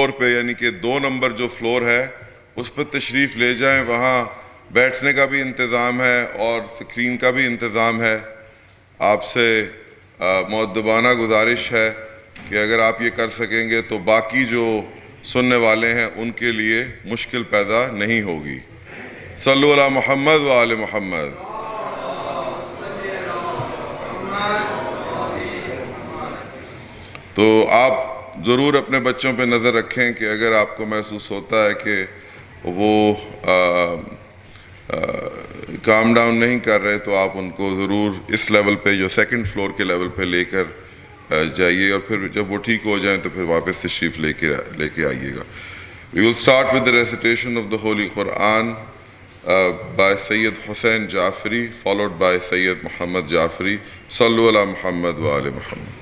Floor पे, यानी कि 2 नंबर जो फ्लोर है उस पर तशरीफ़ ले जाएं। वहाँ बैठने का भी इंतज़ाम है और स्क्रीन का भी इंतज़ाम है। आपसे मुअद्दबाना गुजारिश है कि अगर आप ये कर सकेंगे तो बाकी जो सुनने वाले हैं उनके लिए मुश्किल पैदा नहीं होगी। सल्लु अला मुहम्मद व आले मुहम्मद। तो आप ज़रूर अपने बच्चों पे नज़र रखें कि अगर आपको महसूस होता है कि वो काम डाउन नहीं कर रहे तो आप उनको ज़रूर इस लेवल पे, जो 2nd फ्लोर के लेवल पे लेकर जाइए, और फिर जब वो ठीक हो जाएं तो फिर वापस तशरीफ़ लेके आइएगा। We will start with the recitation of the Holy Quran by Sayyid Hussain Jaffry, followed by Sayyid Muhammad Jaffry. Sallu ala Muhammad wa ali Muhammad.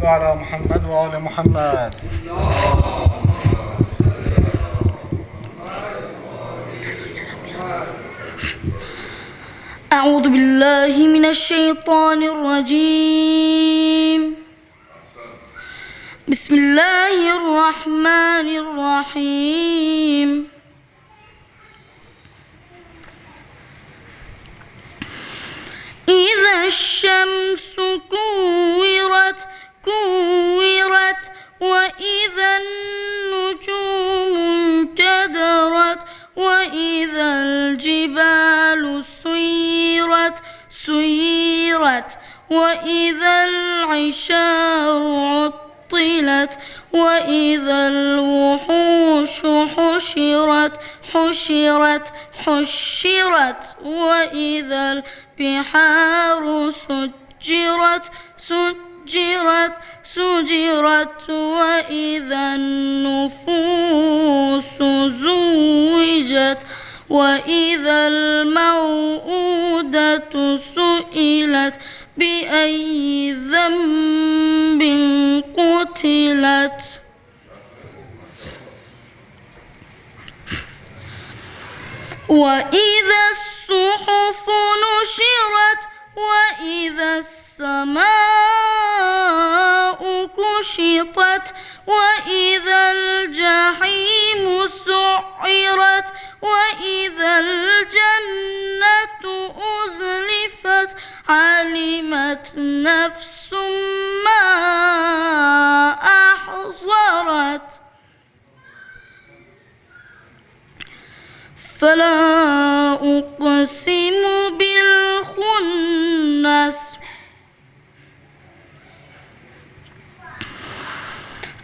على محمد وآل محمد. أعوذ بالله من الشيطان الرجيم. بسم الله الرحمن الرحيم. إذا الشمس كورت وإذا النجوم انكدرت وإذا الجبال سيرت وإذا العشار عطلت وإذا الوحوش حشرت وإذا البحار سجرت وإذا النفوس زوجت وإذا الموءودة سئلت بأي ذنب قتلت وإذا الصحف نشرت وإذا السماء كشطت وإذا الجحيم سعرت وإذا الجنة أزلفت علمت نفس ما أحضرت فلا أقسم بالخنس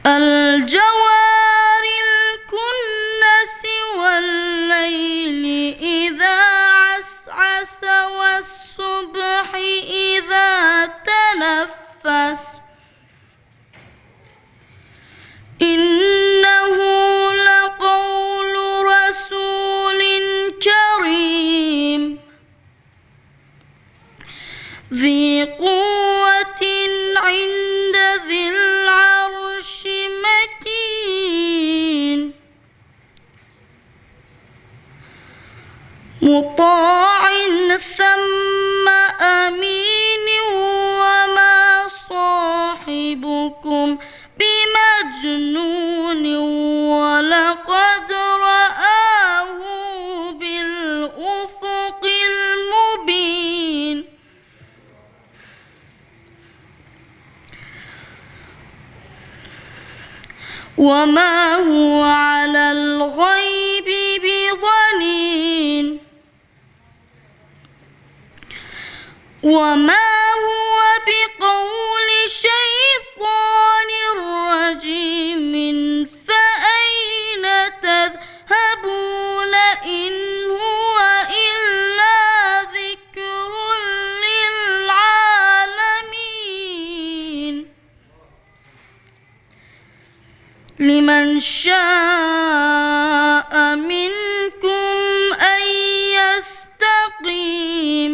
الجوار الكنس والليل إذا عسعس والصبح إذا تنفس إنه لقول رسول كريم ذي قوة عند ذي العرش مكين مطاع ثم أمين وما صاحبكم بمجنون ولقد رآه بالأفق المبين وما هو على الغيب بضنين وما هو بقول شيطان رجيم فأين تذهبون إن هو إلا ذكر للعالمين لمن شاء منكم أن يستقيم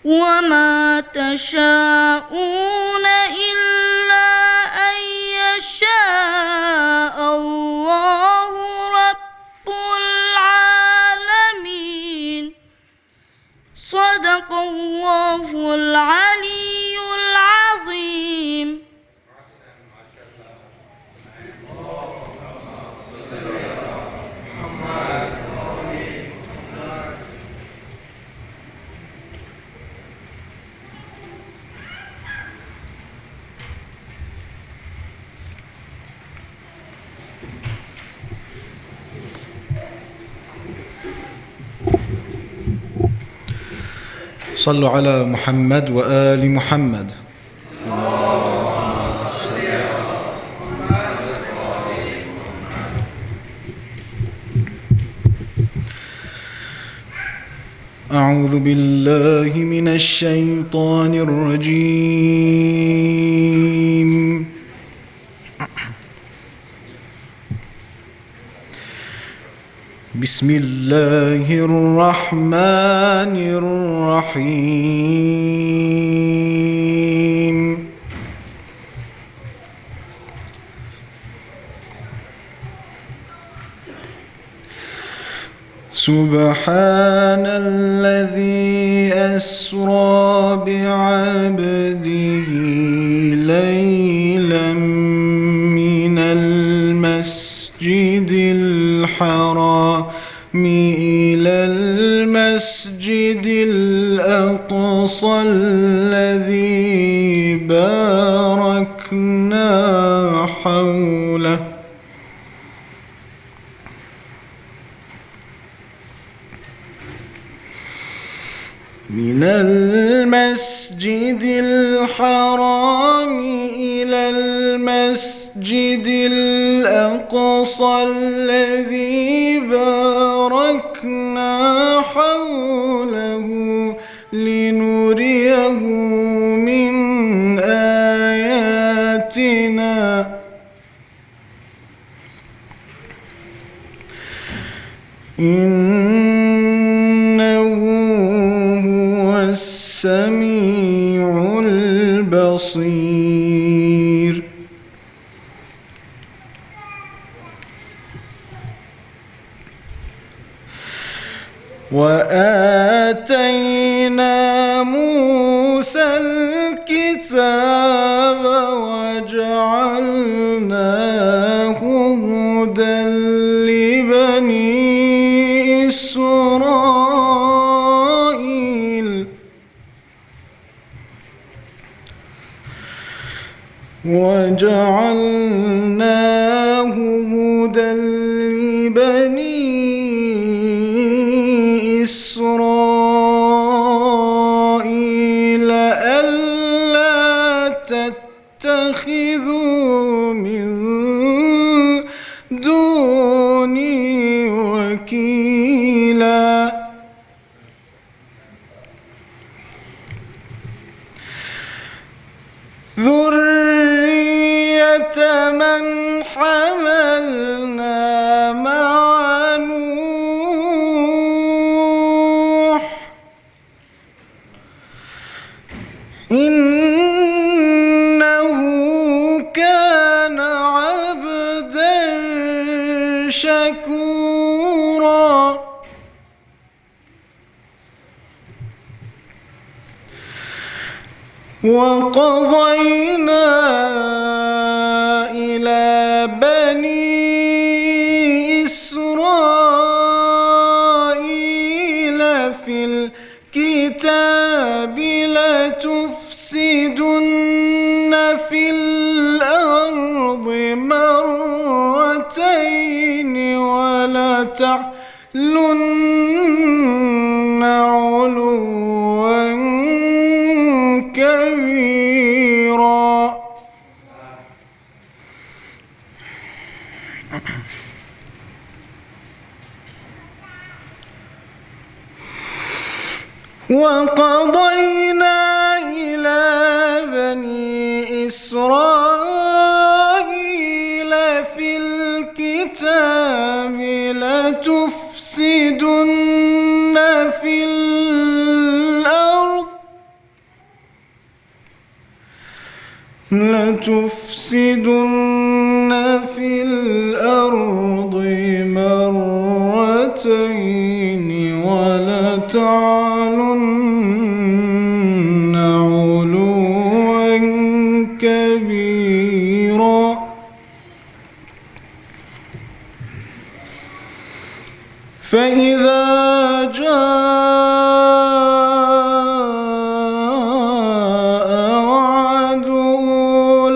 وما تشاءون إلا أن يشاء الله رب العالمين. صدق الله العلي العظيم. صلوا على محمد وآل محمد. أعوذ بالله من الشيطان الرجيم. بسم الله الرحمن الرحيم. سبحان الذي أسرى بعبده ليلا من المسجد الحرام إلى المسجد الأقصى الذي باركنا حوله من المسجد الحرام إلى المسجد الأقصى الذي باركنا حوله لنريه من آياتنا إنه هو السميع البصير. وآتينا موسى الكتاب وجعلناه هدى لبني إسرائيل وجعلناه هدى لبني إسرائيل ألا تتخذوا من دوني وكيلا ذرية من حملنا مع نوح إنه كان عبدا شكورا. وقضينا إلى بني إسرائيل في الكتاب لتفسدن في الأرض مرتين ولتعلن علوا كبيرا. وقضينا إلى بني إسرائيل الكتاب لتفسدن في الأرض مرتين ولتعلن علوا كبيرا فإذا جاء وعد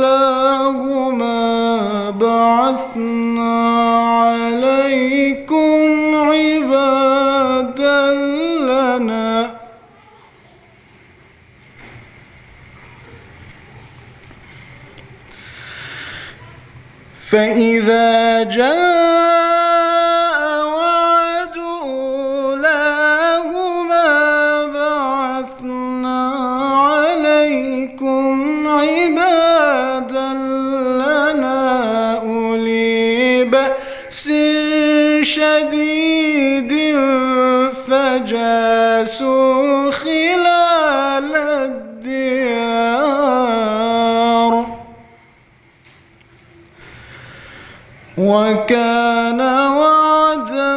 أولاهما بعثنا عليكم عبادا لنا فإذا جاء وعد أولاهما بعثنا عليكم عبادا لنا أولي بأس شديد فجاسوا خلال الديار وكان وعدا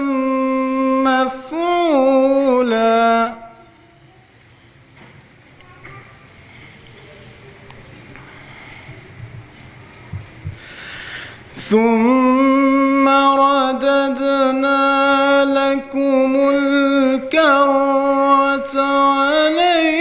مفعولا ثم رددنا لكم الكرة عليهم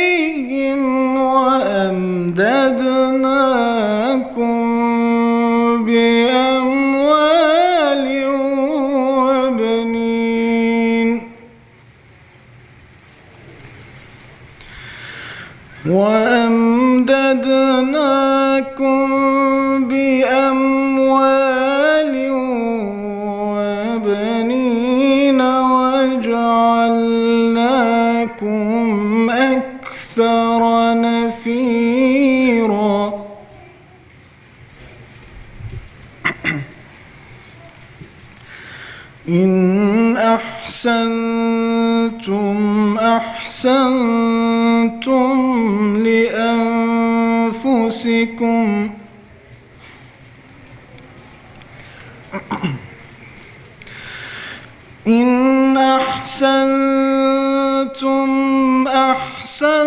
وأمددناكم بأموال وبنين وجعلناكم أكثر نفيرا إن أحسنتم أحسنتم لأنفسكم إن أحسنتم أحسنتم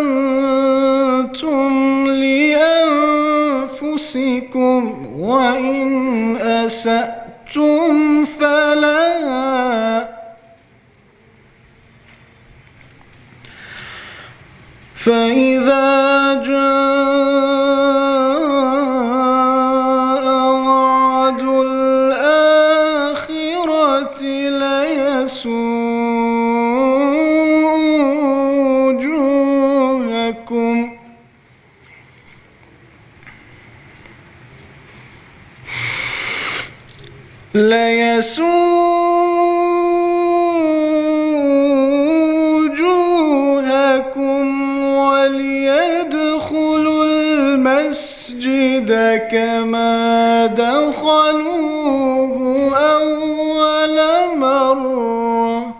لأنفسكم وإن أسأتم فلها فإذا جاء وعد الآخرة ليسوء وجوهكم وليدخلوا المسجد كما دخلوه أول مرة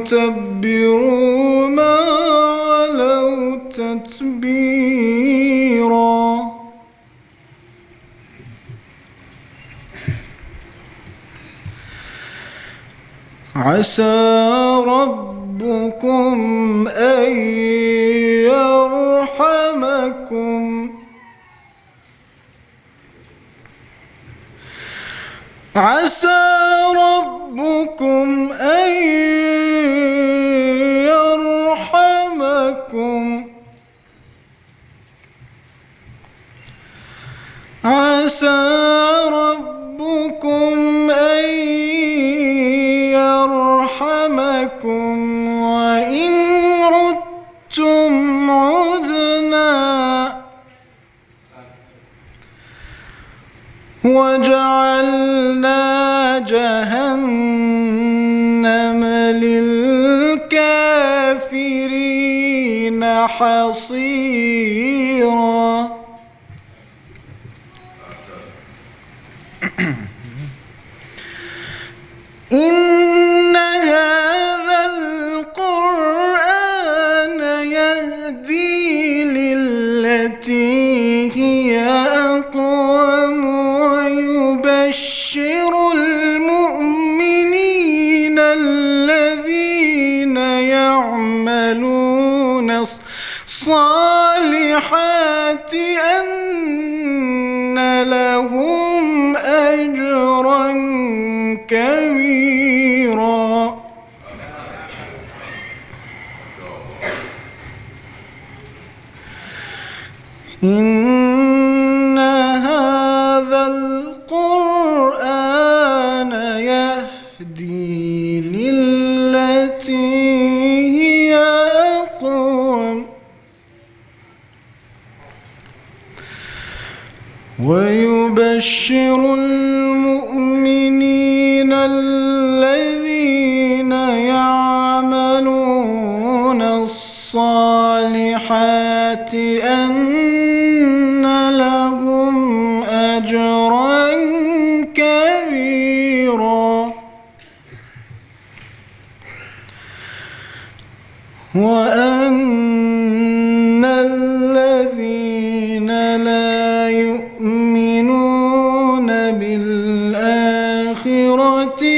وليتبروا ما علوا تتبيرا عسى ربكم أن يرحمكم عسى ربكم أن يرحمكم عسى ربكم أن يرحمكم وإن عدتم عدنا وجعلنا جهنم للكافرين حصيرا بالتي هي أقوم ويبشر المؤمنين الذين يعملون الصالحات أن لهم أجرا كبيرا. إن هذا القرآن يهدي للتي هي أقوم ويبشر المؤمنين الذين يعملون الصالحات أن لهم أجرا كبيرا. وأن الذين لا يؤمنون بالآخرة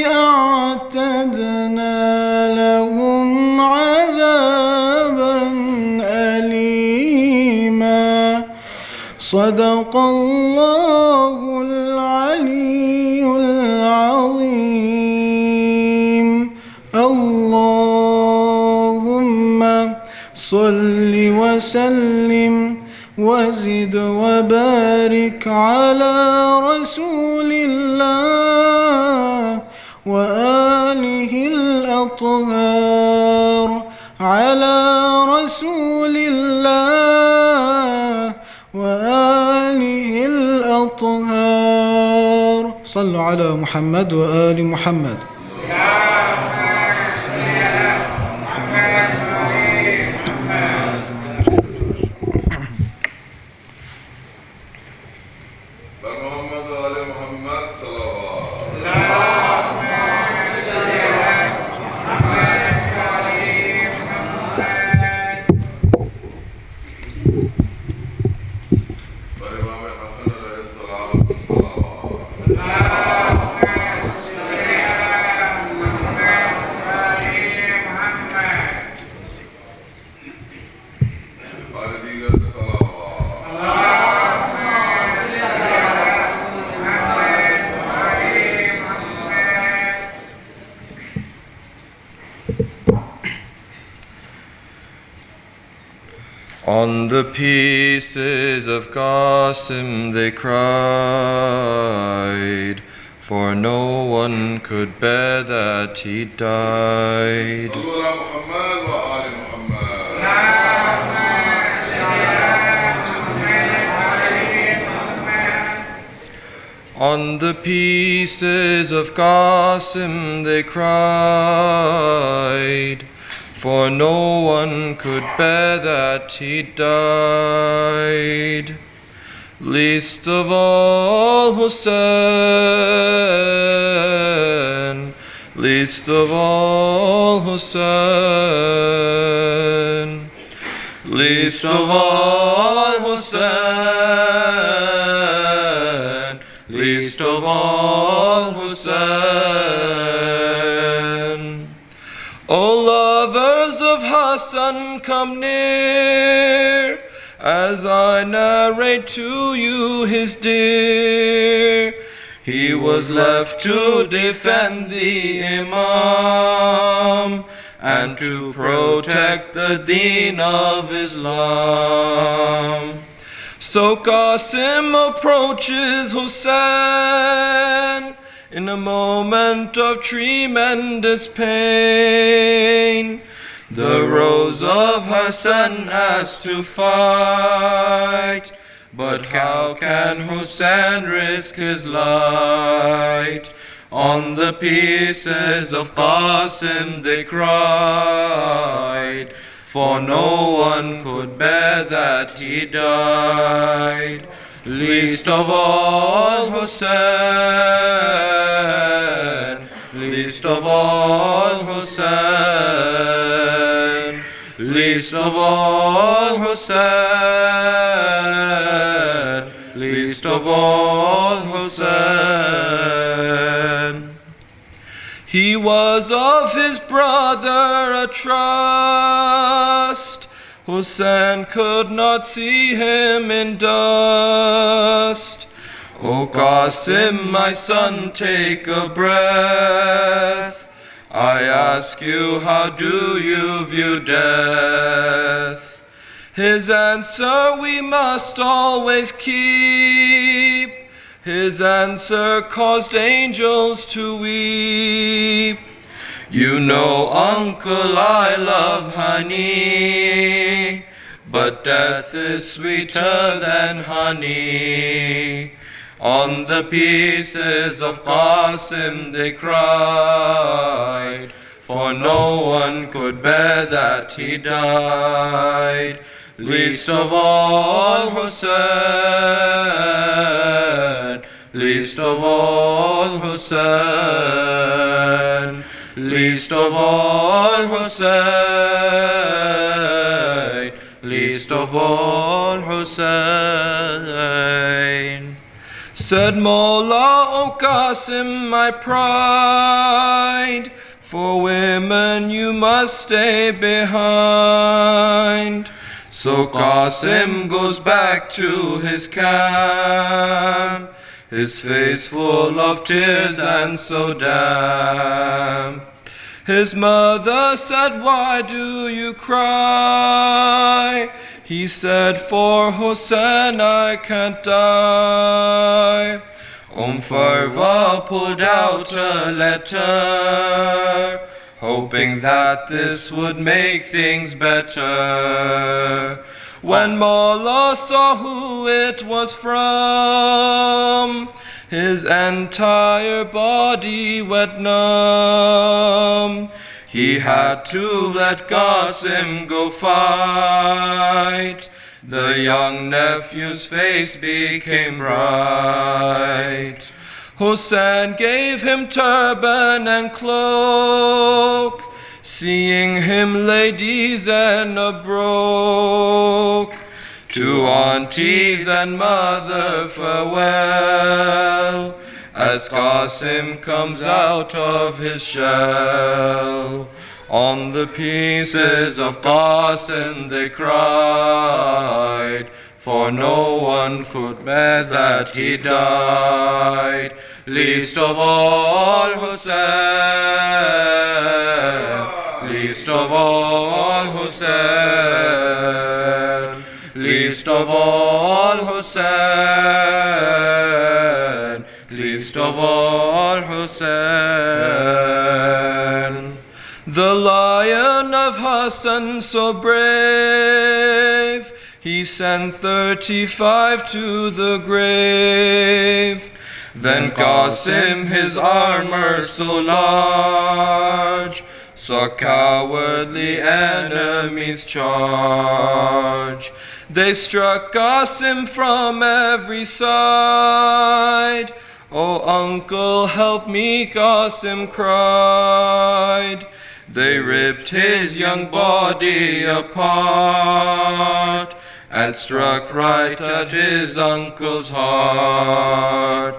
أعتدنا لهم عذابا أليما. صدق الله العلي العظيم. اللهم صل وسلم وزد وبارك على رسول الله وآله الأطهار، على رسول الله وآله الأطهار. صلوا على محمد وآل محمد. On the pieces of Qasim they cried, for no one could bear that he died. On the pieces of Qasim they cried, for no one could bear that he died. Least of all Hussain, least of all Hussain, least of all Hussain, least of all Hussain. O lovers of Hassan, come near, as I narrate to you his dear. He was left to defend the Imam and to protect the deen of Islam. So Qasim approaches Hussain in a moment of tremendous pain. The rose of Hassan has to fight, but how can Hussain risk his light? On the pieces of Qasim they cried, for no one could bear that he died. Least of all Hussain, least of all Hussain, least of all Hussain. least of all Hussain. He was of his brother a trust. Hussain could not see him in dust. O Qasim, my son, take a breath. I ask you, how do you view death? His answer we must always keep. His answer caused angels to weep. You know, uncle, I love honey, but death is sweeter than honey. On the pieces of Qasim they cried, for no one could bear that he died. Least of all Hussain, least of all Hussain, least of all Hussain, least of all Hussain. Said Mawla, O Qasim, my pride, for women you must stay behind. So Qasim goes back to his camp, his face full of tears and so damp. His mother said, why do you cry? He said, for Hussain I can't die. Farwa pulled out a letter, hoping that this would make things better. When Mawla saw who it was from, his entire body went numb. He had to let Qasim go fight. The young nephew's face became bright. Hussain gave him turban and cloak, seeing him ladies and a broke. To aunties and mother farewell, as Qasim comes out of his shell. On the pieces of Qasim they cried, for no one could bear that he died. Least of all Hussain, least of all Hussain, least of all Hussain, least of all Hussain. The lion of Hassan so brave, he sent 35 to the grave. Then Qasim, his armor so large, saw cowardly enemies charge. They struck Qasim from every side. Oh, uncle, help me, Qasim cried. They ripped his young body apart and struck right at his uncle's heart.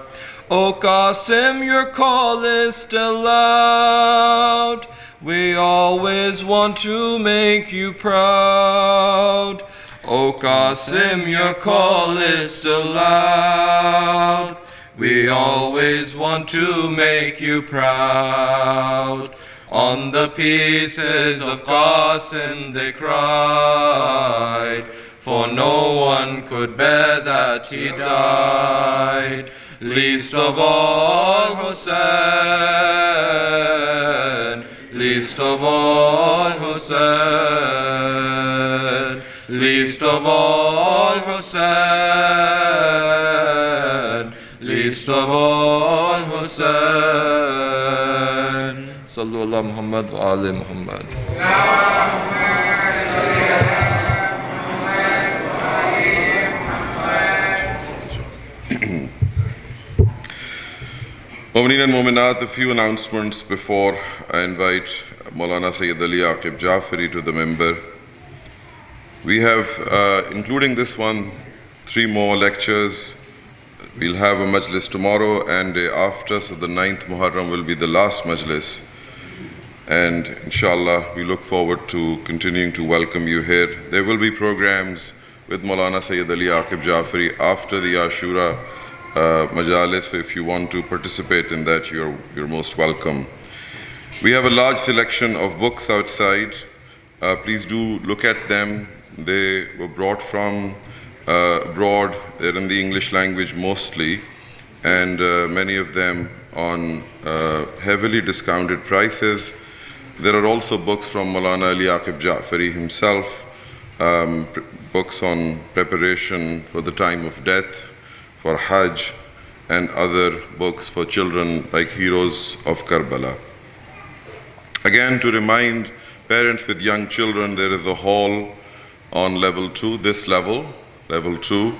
O Qasim, your call is still loud. We always want to make you proud. O Qasim, your call is still loud. We always want to make you proud. On the pieces of Qasim they cried, for no one could bear that he died. Least of all Hussain, least of all Hussain, least of all Hussain, least of all Hussain. Sallu ala Muhammad wa ali Muhammad. Mu'mineen and Mu'minat, a few announcements before I invite Moulana Syed Aqib Jaffry to the member. We have, including this one, 3 more lectures We'll have a majlis tomorrow and day after, so the 9th Muharram will be the last majlis. And inshallah, we look forward to continuing to welcome you here. There will be programs with Moulana Syed Aqib Jaffry after the Ashura Majalis. So if you want to participate in that, you're most welcome. We have a large selection of books outside. Please do look at them. They were brought from abroad. They're in the English language mostly, and many of them on heavily discounted prices. There are also books from Moulana Aqib Jaffry himself, books on preparation for the time of death, for Hajj, and other books for children like Heroes of Karbala. Again, to remind parents with young children, there is a hall on level 2, this level 2,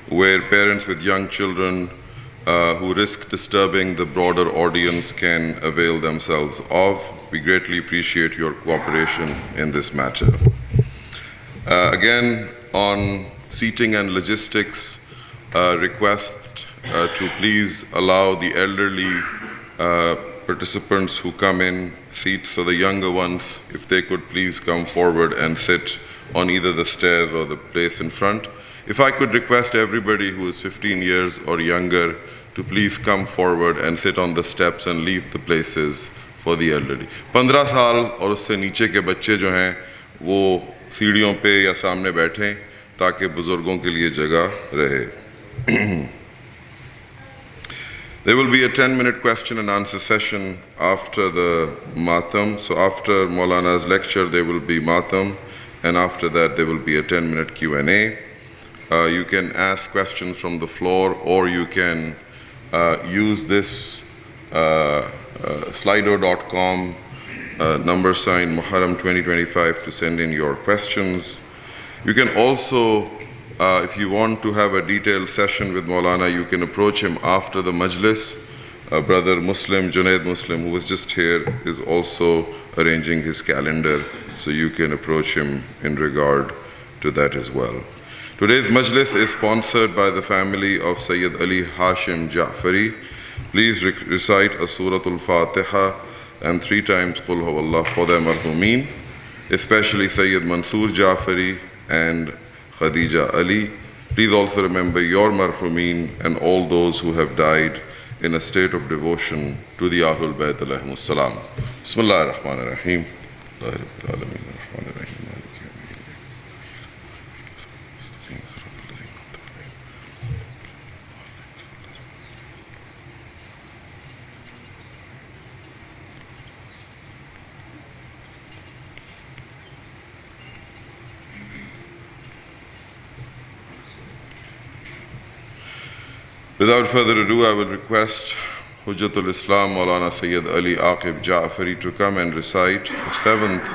where parents with young children who risk disturbing the broader audience can avail themselves of. We greatly appreciate your cooperation in this matter. Again, on seating and logistics, request to please allow the elderly participants who come in seats, so the younger ones, if they could please come forward and sit on either the stairs or the place in front. If I could request everybody who is 15 years or younger to please come forward and sit on the steps and leave the places for the elderly. 15 साल और उससे नीचे के बच्चे जो हैं वो सीढ़ियों पे या सामने बैठें ताकि बुजुर्गों के लिए जगह रहे. There will be a 10-minute question and answer session after the Matam. So after Maulana's lecture there will be Matam, and after that there will be a 10-minute Q&A. You can ask questions from the floor, or you can use this slido.com # Muharram 2025 to send in your questions. You can also, if you want to have a detailed session with Maulana, you can approach him after the majlis. Brother Muslim, Junaid Muslim, who was just here, is also arranging his calendar, so you can approach him in regard to that as well. Today's majlis is sponsored by the family of Sayyid Ali Hashim Jaffari. Please recite a Suratul Fatiha and 3 times Qul Huwallah for their marhumeen, especially Sayyid Mansoor Jaffari and Khadija Ali. Please also remember your marhumeen and all those who have died in a state of devotion to the Ahlul Bayt alayhimus salam. Bismillahir Rahmanir Rahim. Without further ado, I will request Hujjatul Islam Moulana Syed Ali Aqib Jaffry to come and recite the 7th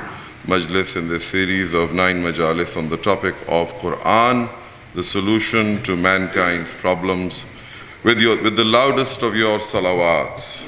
Majlis in this series of 9 Majalis on the topic of Quran, the solution to mankind's problems, with the loudest of your salawats.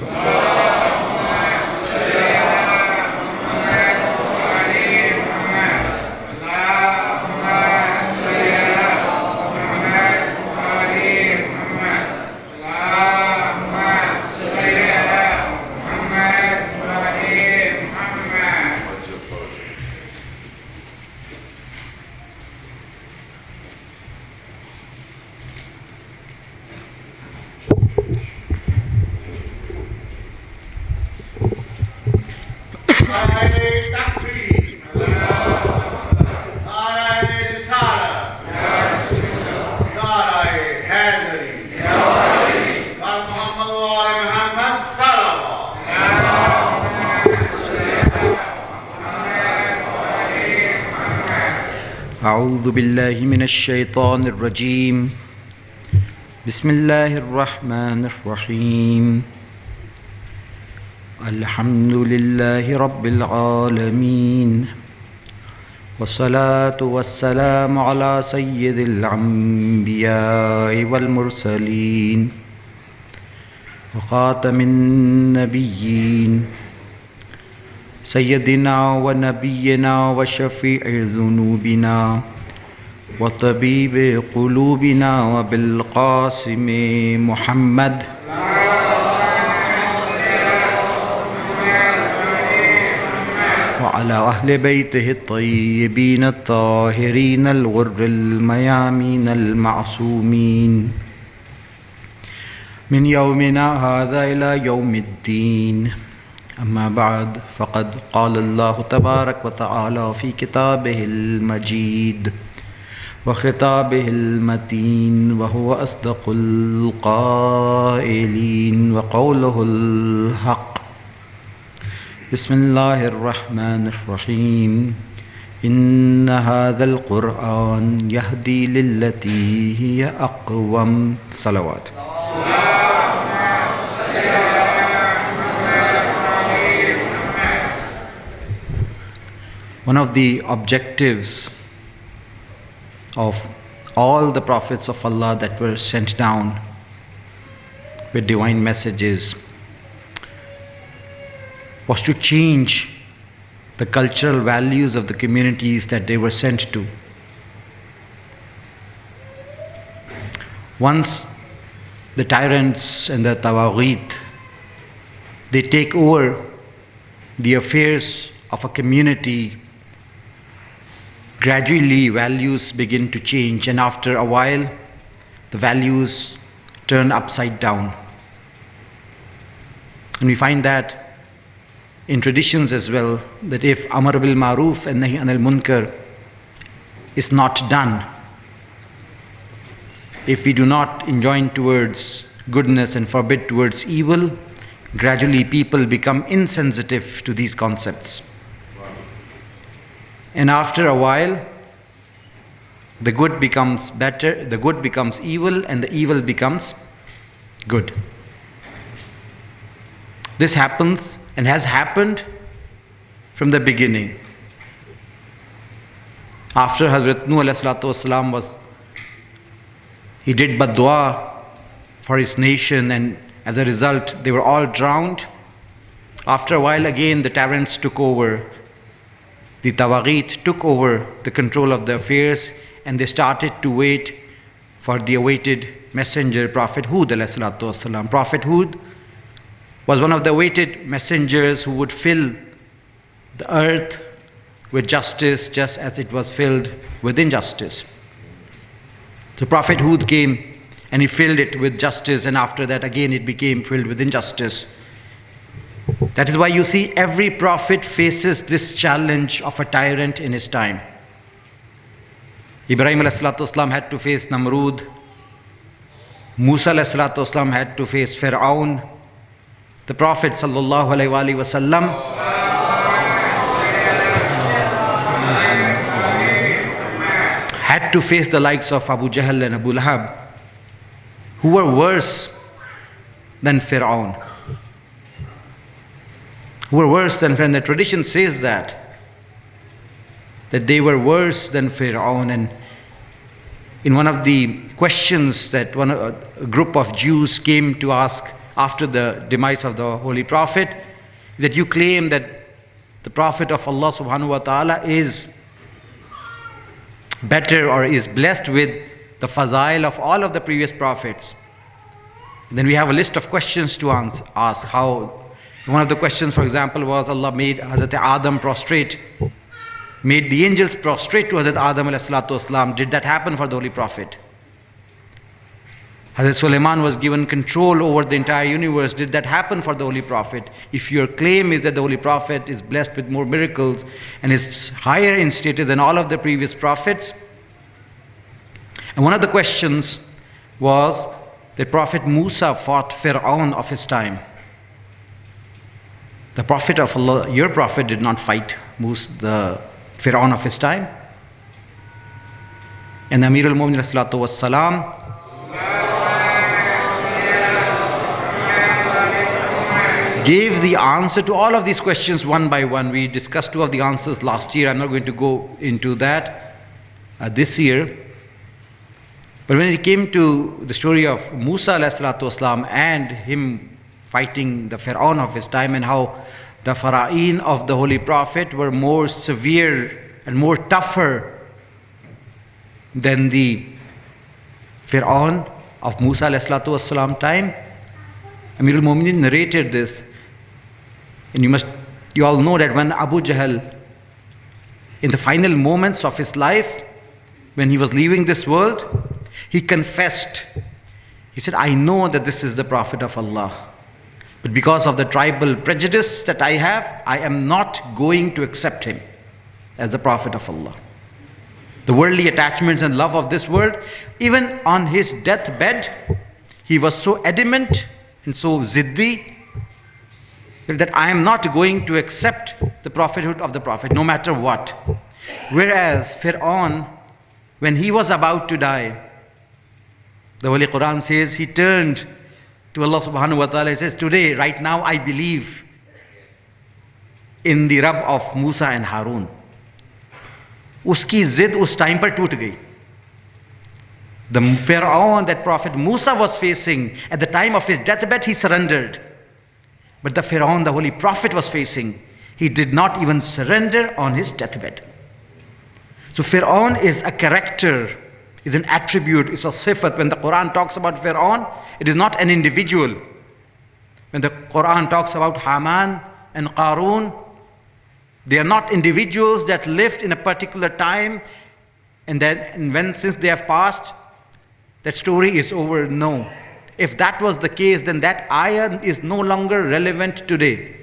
أعوذ بالله من الشيطان الرجيم بسم الله الرحمن الرحيم الحمد لله رب العالمين والصلاة والسلام على سيد الأنبياء والمرسلين وخاتم النبيين سيدنا ونبينا وشفيع ذنوبنا وطبيب قلوبنا وبالقاسم محمد وعلى أهل بيته الطيبين الطاهرين الغر الميامين المعصومين من يومنا هذا إلى يوم الدين. أما بعد، فقد قال الله تبارك وتعالى في كتابه المجيد وخطابه المتين وهو أصدق القائلين وقوله الحق. بسم الله الرحمن الرحيم. إن هذا القرآن يهدي للتي هي أقوم. صلوات. One of the objectives of all the prophets of Allah that were sent down with divine messages was to change the cultural values of the communities that they were sent to. Once the tyrants and the tawaghit, they take over the affairs of a community, gradually values begin to change, and after a while the values turn upside down. And we find that in traditions as well, that if Amar bil Maruf and Nahi anil Munkar is not done, if we do not enjoin towards goodness and forbid towards evil, gradually people become insensitive to these concepts. And after a while, the good becomes better, the good becomes evil, and the evil becomes good. This happens and has happened from the beginning. After Hazrat Nuh alayhi salatu wasalam he did badwa for his nation, and as a result they were all drowned. After a while again the tyrants took over. The tawaghit took over the control of the affairs, and they started to wait for the awaited messenger, Prophet Hud alayhi salatu wasalam. Prophet Hud was one of the awaited messengers who would fill the earth with justice just as it was filled with injustice. So Prophet Hud came and he filled it with justice, and after that again it became filled with injustice. That is why you see every prophet faces this challenge of a tyrant in his time. Ibrahim alayhi salatu wasalam had to face Namrud. Musa alayhi salatu wasalam had to face Fir'aun. The Prophet sallallahu alaihi wasallam had to face the likes of Abu Jahl and Abu Lahab, who were worse than Fir'aun. Who were worse than Fir'aun. The tradition says that they were worse than Fir'aun. And in one of the questions that a group of Jews came to ask after the demise of the Holy Prophet, that you claim that the Prophet of Allah subhanahu wa ta'ala is better or is blessed with the fazail of all of the previous prophets. Then we have a list of questions to ask. How one of the questions, for example, was Allah made Hazrat Adam prostrate, made the angels prostrate to Hazrat Adam alayhi salatu wasalam. Did that happen for the Holy Prophet? Hazrat Sulaiman was given control over the entire universe. Did that happen for the Holy Prophet? If your claim is that the Holy Prophet is blessed with more miracles and is higher in status than all of the previous prophets. And one of the questions was that Prophet Musa fought Fir'aun of his time. The Prophet of Allah, your Prophet, did not fight the Fir'aun of his time. And Amir al-Mu'minin salatu was salam gave the answer to all of these questions one by one. We discussed two of the answers last year. I'm not going to go into that this year. But when it came to the story of Musa alayhi salatu wasalam and him fighting the Fir'aun of his time, and how the fara'in of the Holy Prophet were more severe and more tougher than the Fir'aun of Musa alayhi salatu wasalam time. Amirul Mu'minin narrated this. And you all know that when Abu Jahl, in the final moments of his life, when he was leaving this world, he confessed. He said, I know that this is the Prophet of Allah. But because of the tribal prejudice that I have, I am not going to accept him as the Prophet of Allah. The worldly attachments and love of this world, even on his deathbed, he was so adamant and so ziddi that I am not going to accept the prophethood of the Prophet, no matter what. Whereas Fir'aun, when he was about to die, the Holy Quran says he turned to Allah subhanahu wa ta'ala and says, today, right now, I believe in the Rabb of Musa and Harun. Uski zid us time par toot gayi. The Fir'aun that Prophet Musa was facing at the time of his deathbed, he surrendered. But the Fir'aun the Holy Prophet was facing, he did not even surrender on his deathbed. So Fir'aun is a character, is an attribute, is a sifat. When the Quran talks about Fir'aun, it is not an individual. When the Quran talks about Haman and Qarun, they are not individuals that lived in a particular time and since they have passed, that story is over. No. If that was the case, then that ayah is no longer relevant today.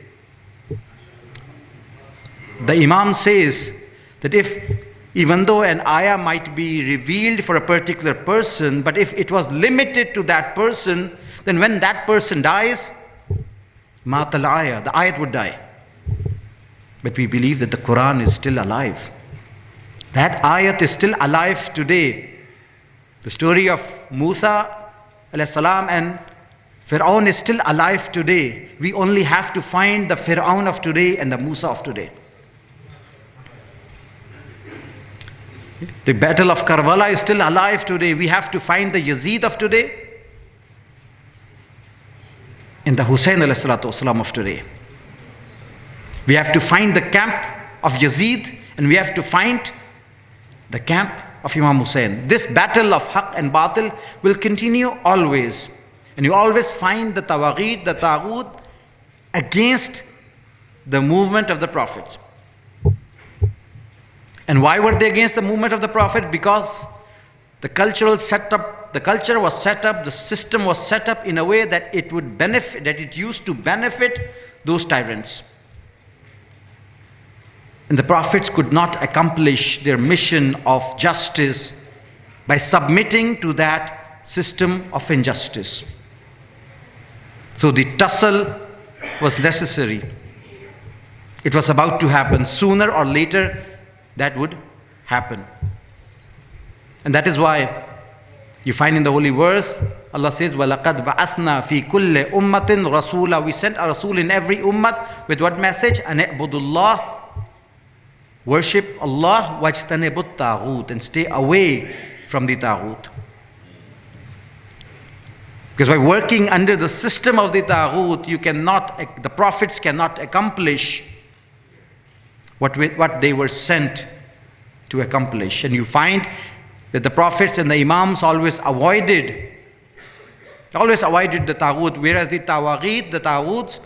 The Imam says that even though an ayah might be revealed for a particular person, but if it was limited to that person, then when that person dies, matal ayah, the ayat would die. But we believe that the Quran is still alive. That ayat is still alive today. The story of Musa alayhi salam and Fir'aun is still alive today. We only have to find the Fir'aun of today and the Musa of today. The battle of Karbala is still alive today. We have to find the Yazid of today and the Hussain alayhi salatu wasalam of today. We have to find the camp of Yazid and we have to find the camp of Imam Hussain. This battle of Haqq and Batil will continue always. And you always find the Tawagheed, the Taghut against the movement of the Prophets. And why were they against the movement of the Prophet? Because the culture was set up, the system was set up in a way that it would benefit, that it used to benefit those tyrants. And the prophets could not accomplish their mission of justice by submitting to that system of injustice. So the tussle was necessary. It was about to happen. Sooner or later, that would happen. And that is why you find in the holy verse, Allah says, وَلَقَدْ بَعَثْنَا فِي كُلِّ أُمَّةٍ رَسُولًا. We sent a Rasul in every ummah with what message? أَنْ اعْبُدُوا اللَّهِ. Worship Allah, wajtanibut taghut, and stay away from the taghut. Because by working under the system of the taghut, the prophets cannot accomplish what they were sent to accomplish. And you find that the prophets and the imams always avoided the taghut, whereas the tawagheed, the taghuts.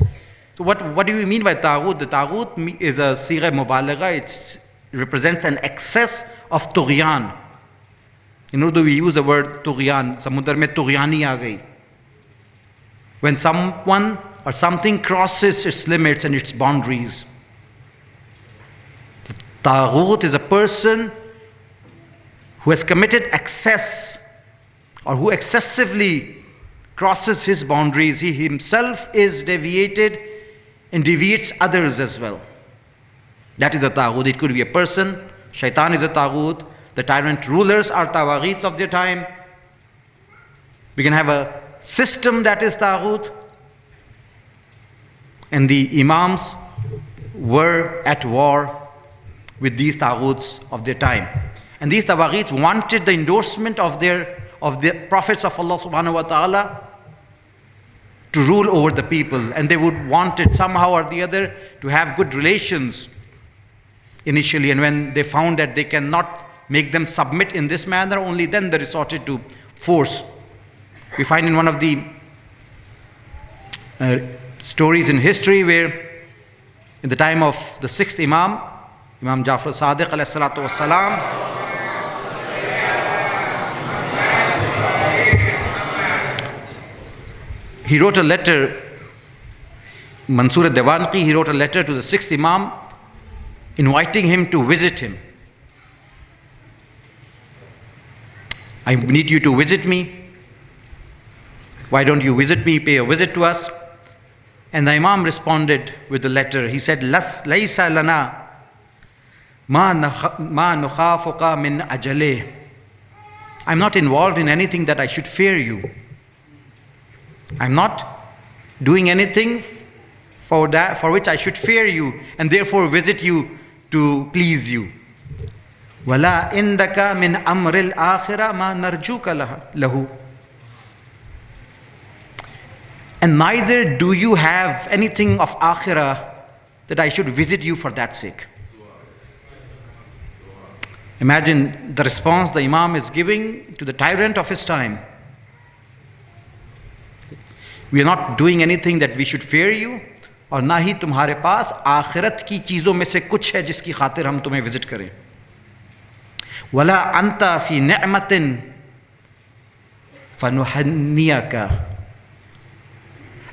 So what do you mean by taghut? The taghut is a sigha mubalagha. It represents an excess of tughyan. In Urdu we use the word tughyan. Samudar mein tughyani aa gayi. When someone or something crosses its limits and its boundaries. The taghut is a person who has committed excess or who excessively crosses his boundaries. He himself is deviated and deviates others as well. That is a taghut. It could be a person. Shaitan is a taghut. The tyrant rulers are tawagheets of their time. We can have a system that is taghut. And the imams were at war with these taghuts of their time. And these tawagheets wanted the endorsement of the prophets of Allah subhanahu wa ta'ala to rule over the people, and they would want it somehow or the other to have good relations initially, and when they found that they cannot make them submit in this manner, only then they resorted to force. We find in one of the stories in history where in the time of the 6th Imam, Imam Jafar Sadiq alayhi salatu wassalam, he wrote a letter, Mansur Dewanqi, he wrote a letter to the 6th Imam inviting him to visit him. I need you to visit me. Why don't you visit me, pay a visit to us? And the Imam responded with the letter. He said, Laysa lana ma nukhafuka min ajale. I'm not involved in anything that I should fear you. I'm not doing anything for which I should fear you and therefore visit you to please you. Wala indaka min amril akhirah ma narjuka lahu. And neither do you have anything of akhirah that I should visit you for that sake. Imagine the response the Imam is giving to the tyrant of his time. We are not doing anything that we should fear you, और ना ही तुम्हारे पास आखिरत की चीज़ों में से कुछ है जिसकी खातिर हम तुम्हें विजिट करें. वला अंता फी निअमतिन फनुहन्नियका.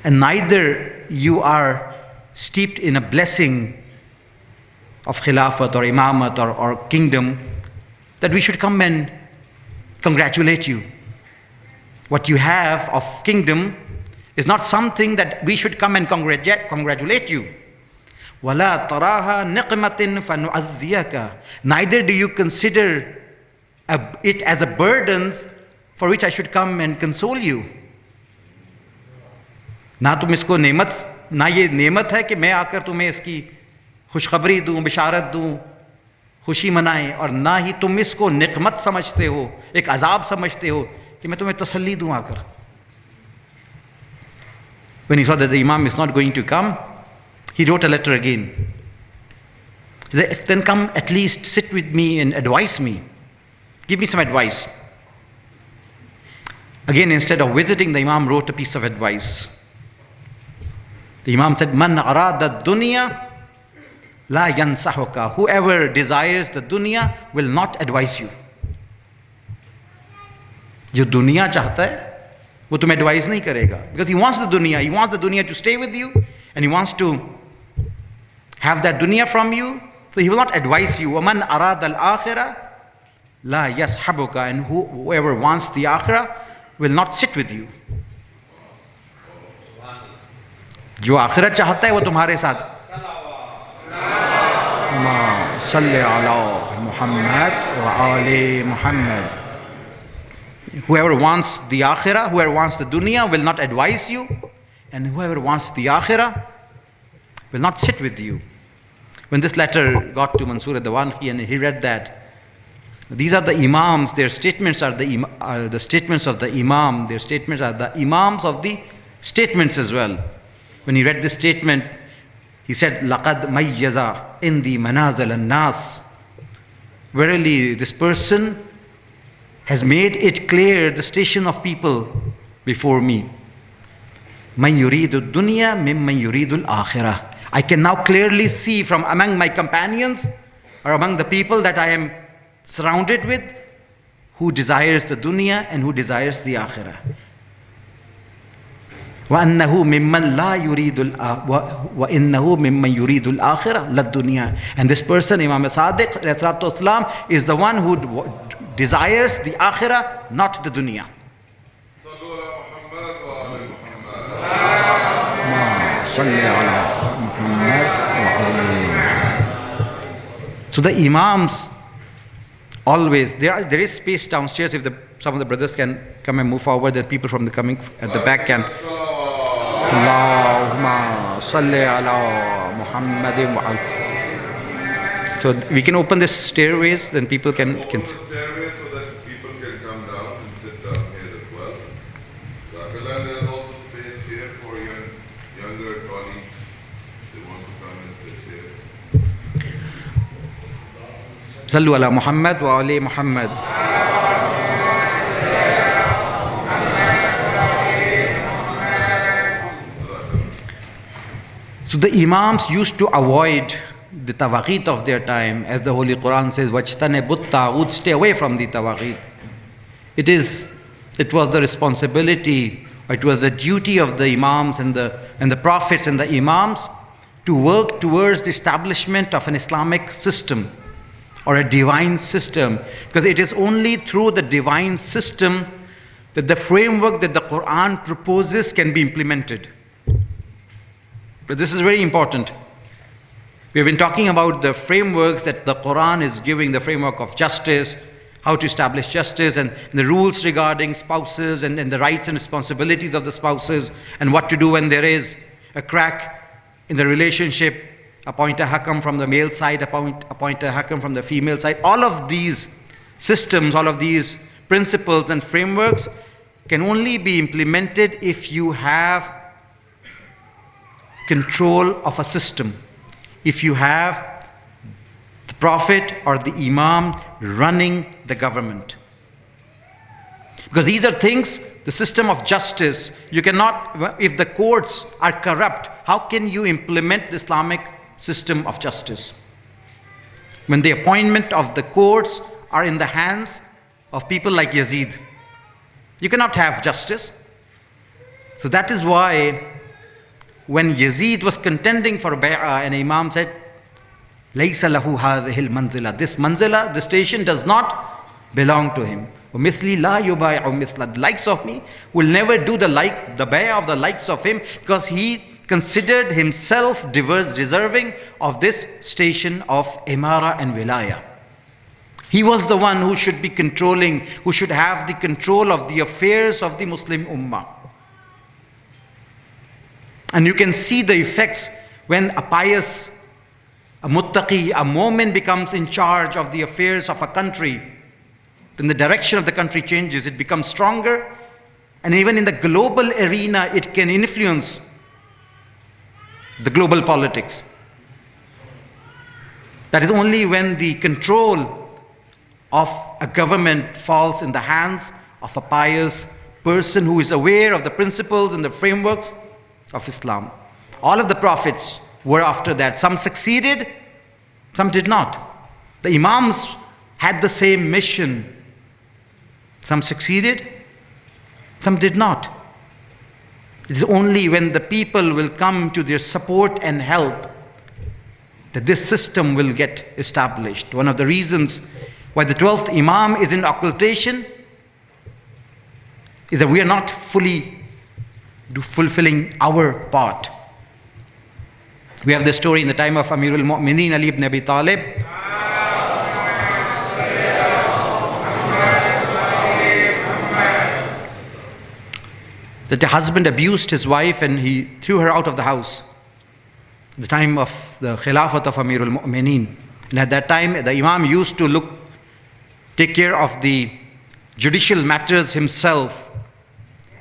And neither you are steeped in a blessing of khilafat or imamat or kingdom that we should come and congratulate you. What you have of kingdom is not something that we should come and congratulate you. وَلَا تَرَاهَا نِقْمَةٍ فَنُعَذِّيَكَ. Neither do you consider it as a burden for which I should come and console you. ना तुम इसको नेमत, ना ये नेमत है कि मैं आकर तुम्हें इसकी खुशखबरी दूं, बिशारत दूं, खुशी मनाएं, और ना ही तुम इसको निकमत समझते हो, एक अजाब समझते हो कि मैं तुम्हें तसल्ली दूं आकर. When he saw that the Imam is not going to come, he wrote a letter again. He said, then come at least sit with me and advise me. Give me some advice. Again, instead of visiting, the Imam wrote a piece of advice. The Imam said, Man arada dunya la yansahuka. Whoever desires the dunya will not advise you. जो दुनिया चाहता है वो तुम्हें advise नहीं करेगा. Because he wants the dunya to stay with you and he wants to have that dunya from you. So he will not advise you. وَمَنْ أَرَادَ الْآخِرَةَ لَا يَصْحَبُكَ. And whoever wants the akhirah will not sit with you. जो आखिरत चाहता है वो तुम्हारे साथ. सल्ले अला मुहम्मद व आले Muhammad. Whoever wants the akhirah, whoever wants the dunya will not advise you, and whoever wants the akhirah will not sit with you. When this letter got to Mansur Dewanqi and he read that, these are the Imams, their statements are the statements of the Imam, their statements are the Imams of the statements as well. When he read this statement, he said, لَقَدْ مَيَّزَ إِنْدِي مَنَازَلَ النَّاسِ. Verily, this person has made it clear the station of people before me. مَنْ يُرِيدُ الدُّنْيَا مِمَّنْ يُرِيدُ الْآخِرَةِ. I can now clearly see from among my companions or among the people that I am surrounded with who desires the dunya and who desires the akhirah. وَأَنَّهُ مِمَّنْ لَا يُرِيدُ وَإِنَّهُ مِمَّنْ يُرِيدُ الْآخِرَةِ لَلدُّنْيَا. And this person, Imam Sadiq ﷺ, is the one who desires the akhirah, not the dunya. So the Imams always, there is space downstairs. If some of the brothers can come and move forward, that people from the coming at the back can. Allahumma salli ala Muhammadin wa ala. So we can open this stairways, then people can. Open the stairways so that people can come down and sit down here as well. And there is also space here for younger colleagues. They want to come and sit here. Sallu ala Muhammad wa ali Muhammad. So the Imams used to avoid the tawaghit of their time, as the Holy Quran says, "Wajtanibut taghut," stay away from the tawaghit. It was the responsibility, or it was the duty of the Imams and the Prophets and the Imams to work towards the establishment of an Islamic system or a divine system, because it is only through the divine system that the framework that the Quran proposes can be implemented. But this is very important. We have been talking about the framework that the Quran is giving, the framework of justice, how to establish justice, and the rules regarding spouses and the rights and responsibilities of the spouses, and what to do when there is a crack in the relationship, appoint a hakam from the male side, appoint a hakam from the female side. All of these systems, all of these principles and frameworks can only be implemented if you have control of a system, if you have the Prophet or the Imam running the government. Because these are things, the system of justice, you cannot, if the courts are corrupt, how can you implement the Islamic system of justice? When the appointment of the courts are in the hands of people like Yazid, you cannot have justice. So that is why when Yazid was contending for bay'ah, and Imam said, "Laysa lahu hadhihi al-manzila," this manzila, the station, does not belong to him. وَمِثْلِي لَا يُبَايْعُ مِثْلَ, the likes of me will never do the bay'ah of the likes of him, because he considered himself deserving of this station of imara and wilaya. He was the one who should be controlling, who should have the control of the affairs of the Muslim Ummah. And you can see the effects when a pious, a muttaqi, a mu'min becomes in charge of the affairs of a country. Then the direction of the country changes, it becomes stronger, and even in the global arena, it can influence the global politics. That is only when the control of a government falls in the hands of a pious person who is aware of the principles and the frameworks of Islam. All of the prophets were after that. Some succeeded, some did not. The Imams had the same mission. Some succeeded, some did not. It is only when the people will come to their support and help that this system will get established. One of the reasons why the 12th Imam is in occultation is that we are not fully fulfilling our part. We have the story in the time of Amirul Mu'mineen Ali ibn Abi Talib. That the husband abused his wife and he threw her out of the house. At the time of the Khilafat of Amirul Mu'mineen. And at that time, the Imam used to take care of the judicial matters himself.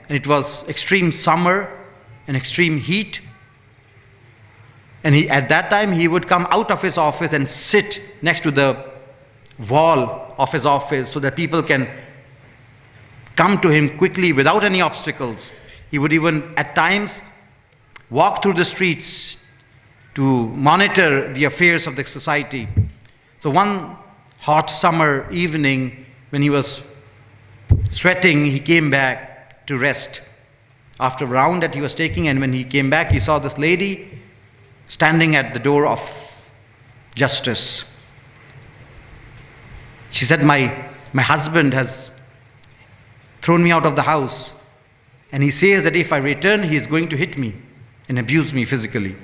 And it was extreme summer and extreme heat. And at that time, he would come out of his office and sit next to the wall of his office so that people can come to him quickly without any obstacles. He would even at times walk through the streets to monitor the affairs of the society. So one hot summer evening, when he was sweating, he came back to rest after a round that he was taking, and when he came back, he saw this lady standing at the door of justice. She said, my husband has thrown me out of the house, and he says that if I return, he is going to hit me and abuse me physically.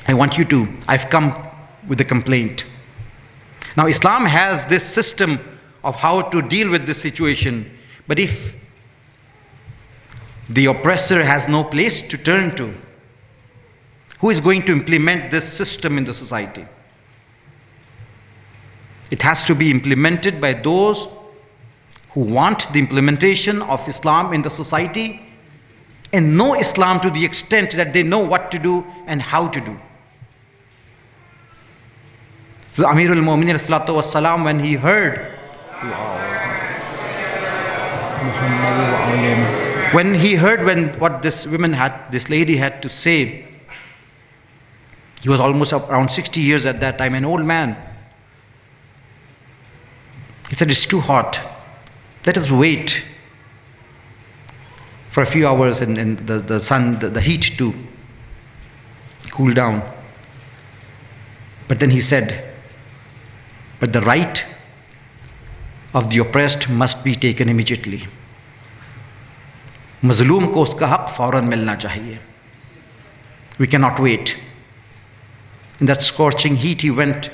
I've come with a complaint. Now Islam has this system of how to deal with this situation, but if the oppressor has no place to turn to, who is going to implement this system in the society? It has to be implemented by those who want the implementation of Islam in the society and know Islam to the extent that they know what to do and how to do. So Amirul Mu'minin salatu was salam, when he heard, what this lady had to say, he was almost around 60 years at that time, an old man. He said, it's too hot. Let us wait for a few hours and the sun, the heat to cool down. But then he said, but the right of the oppressed must be taken immediately. Mazloom ko uska haq fauran milna chahiye. We cannot wait. In that scorching heat, he went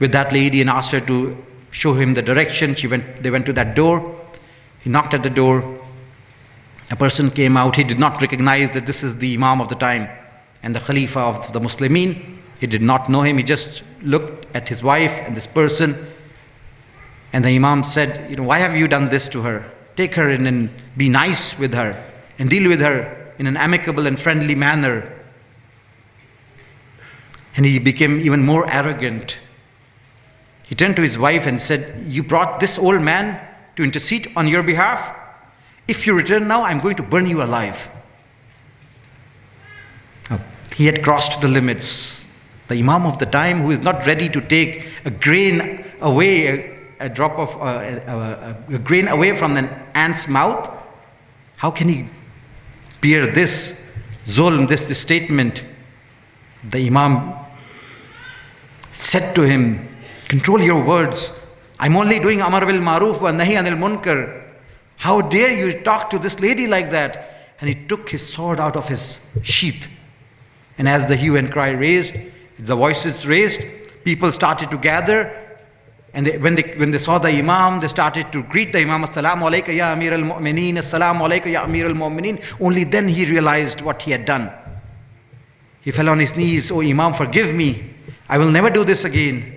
with that lady and asked her to show him the direction. They went to that door. He knocked at the door. A person came out. He did not recognize that this is the Imam of the time and the Khalifa of the Muslimin. He did not know him. He just looked at his wife and this person. And the Imam said, why have you done this to her? Take her in and be nice with her and deal with her in an amicable and friendly manner. And he became even more arrogant. He turned to his wife and said, you brought this old man to intercede on your behalf? If you return now, I'm going to burn you alive. He had crossed the limits. The Imam of the time, who is not ready to take a grain away, a drop of a grain away from an ant's mouth, how can he bear this zulm, this statement? The Imam said to him, control your words. I'm only doing amar bil maruf wa nahi anil munkar. How dare you talk to this lady like that? And he took his sword out of his sheath. And as the hue and cry raised, the voices raised, people started to gather. And when they saw the Imam, they started to greet the Imam. Assalamu alayka ya Amir al-Mu'mineen, Assalamu alayka ya Amir al-Mu'mineen. Only then he realized what he had done. He fell on his knees, oh Imam, forgive me. I will never do this again.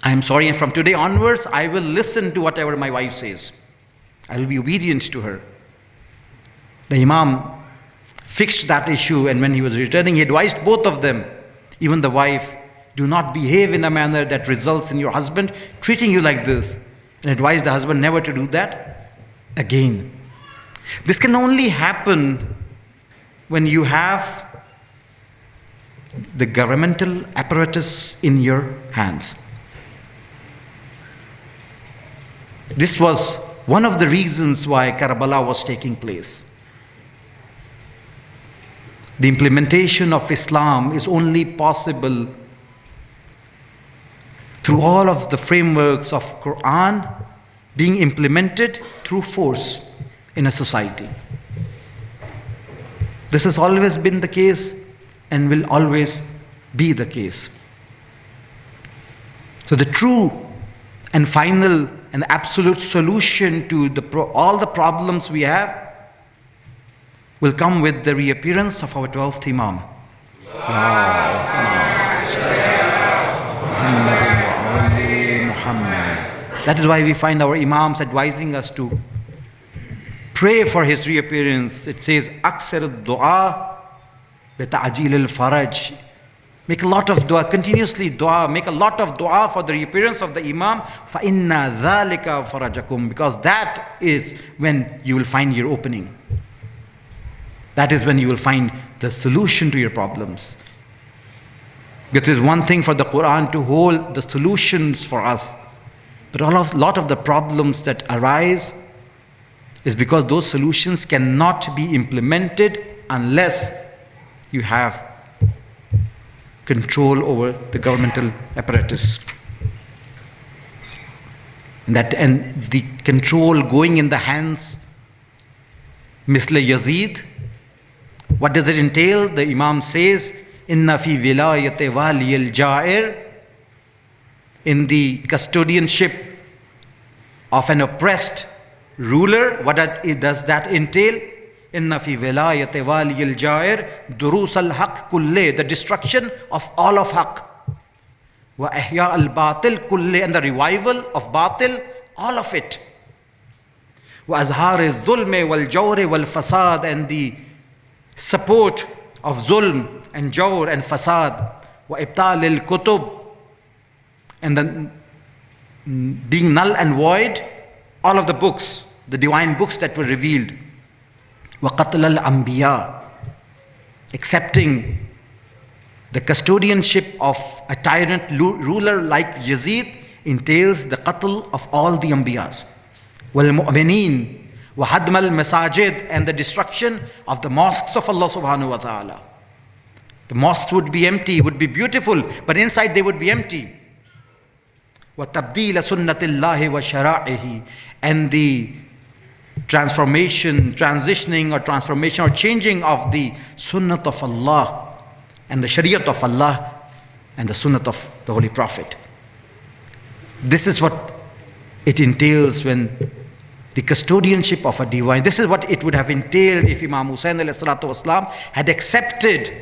I am sorry, and from today onwards, I will listen to whatever my wife says. I will be obedient to her. The Imam fixed that issue, and when he was returning, he advised both of them, even the wife, do not behave in a manner that results in your husband treating you like this, and advised the husband never to do that again. This can only happen when you have the governmental apparatus in your hands. This was one of the reasons why Karbala was taking place. The implementation of Islam is only possible through all of the frameworks of Quran being implemented through force in a society. This has always been the case and will always be the case. So the true and final and absolute solution to all the problems we have will come with the reappearance of our 12th Imam. That is why we find our Imams advising us to pray for his reappearance. It says, Aksar ad-du'a bi ta'jil al-faraj. Make a lot of dua, continuously dua, make a lot of dua for the reappearance of the Imam. فَإِنَّ ذَلِكَ فَرَجَكُمْ. Because that is when you will find your opening. That is when you will find the solution to your problems. Because it is one thing for the Quran to hold the solutions for us. But a lot of the problems that arise is because those solutions cannot be implemented unless you have control over the governmental apparatus. And the control going in the hands, misle Yazid. What does it entail? The Imam says, Inna fi vilayati wali al-ja'ir, in the custodianship of an oppressed ruler. What does that entail? Inna fi vilayati wali al-ja'ir durus al-haq kulle, the destruction of all of haq. Wa ihya al-batil kulle, and the revival of batil, all of it. Wa azhar al-zulm wal-jawr wal-fasad, and the support of zulm and jawr and fasad. Wa ibtal al-kutub, and then being null and void, all of the books, the divine books that were revealed. وَقَتْلَ الْأَنْبِيَاءِ, accepting the custodianship of a tyrant ruler like Yazid entails the qatl of all the Anbiyas. وَالْمُؤْمِنِينَ وَهَدْمَ الْمَسَاجِدِ, and the destruction of the mosques of Allah subhanahu wa ta'ala. The mosques would be empty, would be beautiful, but inside they would be empty. وَتَبْدِيلَ سُنَّةِ اللَّهِ وَشَرَائِهِ, and the transitioning or changing of the sunnat of Allah and the shariat of Allah and the sunnat of the Holy Prophet. This is what it entails when the custodianship of a divine, this is what it would have entailed if Imam Hussain ﷺ had accepted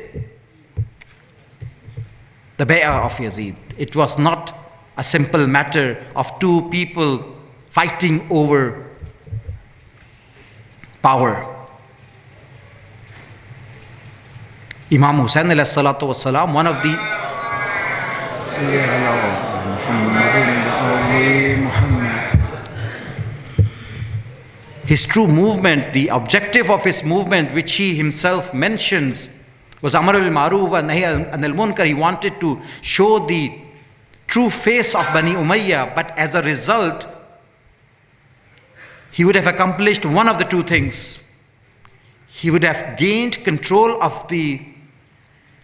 the bay'ah of Yazid. It was not a simple matter of two people fighting over power. Imam Hussain ﷺ, one of the his true movement, the objective of his movement, which he himself mentions, was Amr al-Ma'ruf and Nahy anil-Munkar. He wanted to show the true face of Bani Umayyah, but as a result, he would have accomplished one of the two things. He would have gained control of the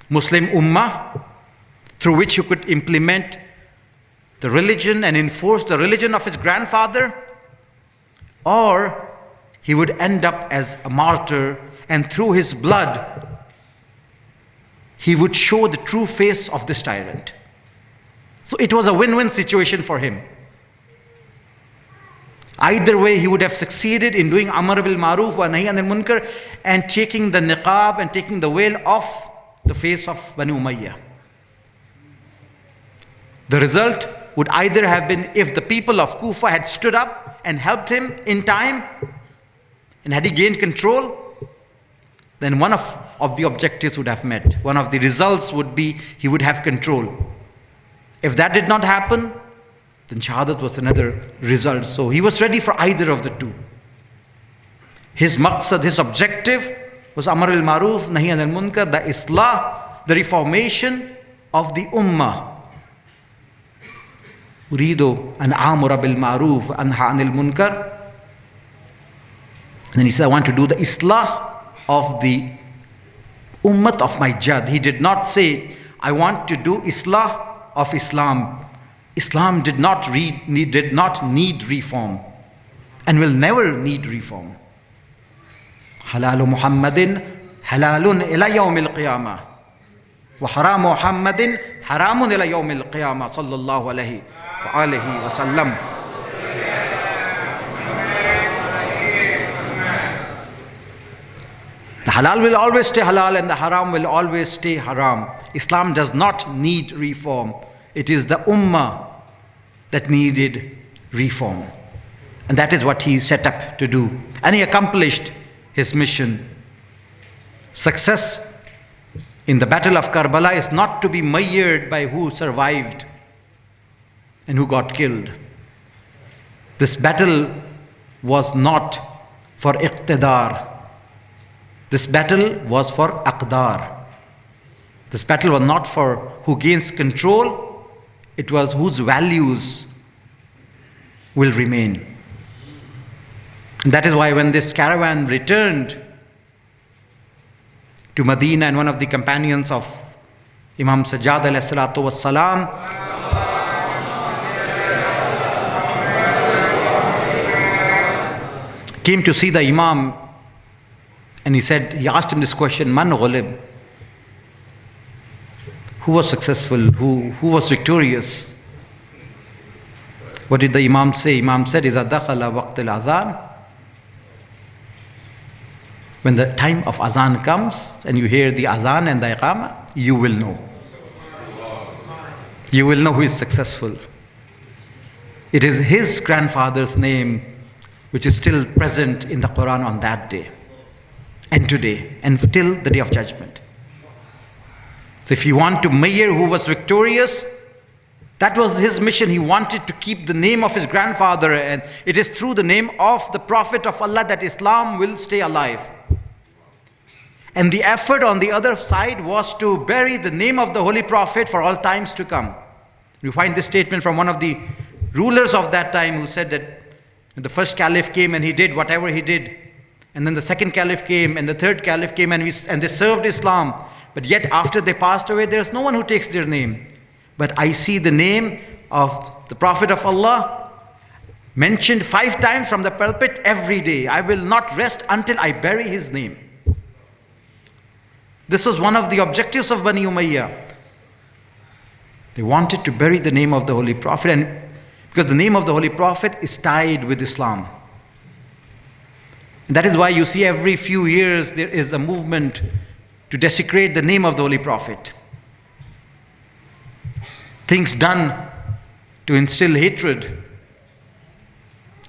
Muslim Ummah, through which he could implement the religion and enforce the religion of his grandfather, or he would end up as a martyr, and through his blood, he would show the true face of this tyrant. So it was a win-win situation for him. Either way, he would have succeeded in doing Amr bil Ma'ruf wa Nahy anil Munkar and taking the niqab and taking the veil off the face of Bani Umayyah. The result would either have been if the people of Kufa had stood up and helped him in time, and had he gained control, then one of the objectives would have met. One of the results would be he would have control. If that did not happen, then Shahadat was another result. So he was ready for either of the two. His maqsad, his objective was Amr al-Ma'ruf, Nahy anil Munkar, the Islah, the reformation of the Ummah. Uridu an amura bil ma'ruf anha anil munkar. And then he said, I want to do the Islah of the Ummat of my Jad. He did not say, I want to do Islah of Islam. Islam did not need reform and will never need reform. Halalu Muhammadin halalun ila yawmil qiyamah wa haramu Muhammadin haramun ila yawmil qiyamah sallallahu alayhi wa alihi wa sallam. The halal will always stay halal and the haram will always stay haram. Islam does not need reform. It is the ummah that needed reform. And that is what he set up to do. And he accomplished his mission. Success in the battle of Karbala is not to be measured by who survived and who got killed. This battle was not for iqtidar. This battle was for aqdar. This battle was not for who gains control. It was whose values will remain. And that is why when this caravan returned to Medina, and one of the companions of Imam Sajjad alayhi salatu was salam came to see the Imam, and he asked him this question, Man ghulib? Who was successful? Who was victorious? What did the Imam say? Imam said, إِذَا دَخَلَ وَقْتِ الْأَذَانِ. When the time of azan comes and you hear the azan and the iqamah, you will know. You will know who is successful. It is his grandfather's name which is still present in the Quran on that day and today and till the day of judgment. So if you want to measure who was victorious, That was his mission. He wanted to keep the name of his grandfather, and it is through the name of the Prophet of Allah that Islam will stay alive. And the effort on the other side was to bury the name of the Holy Prophet for all times to come. We find this statement from one of the rulers of that time who said that the first caliph came and he did whatever he did. And then the second caliph came and the third caliph came and they served Islam. But yet after they passed away, there's no one who takes their name. But I see the name of the Prophet of Allah mentioned 5 times from the pulpit every day. I will not rest until I bury his name. This was one of the objectives of Bani Umayyah. They wanted to bury the name of the Holy Prophet, and because the name of the Holy Prophet is tied with Islam. And that is why you see every few years there is a movement to desecrate the name of the Holy Prophet. Things done to instill hatred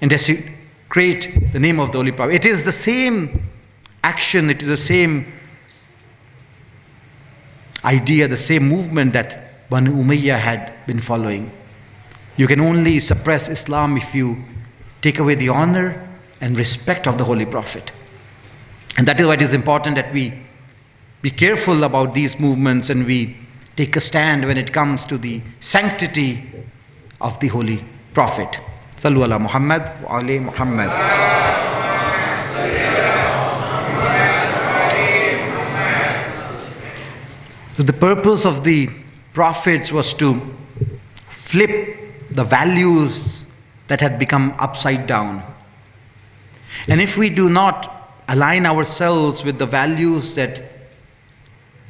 and desecrate the name of the Holy Prophet. It is the same action, it is the same idea, the same movement that Banu Umayyah had been following. You can only suppress Islam if you take away the honor and respect of the Holy Prophet. And that is why it is important that we be careful about these movements and we take a stand when it comes to the sanctity of the Holy Prophet. Sallu ala Muhammad wa ali Muhammad. So the purpose of the prophets was to flip the values that had become upside down. And if we do not align ourselves with the values that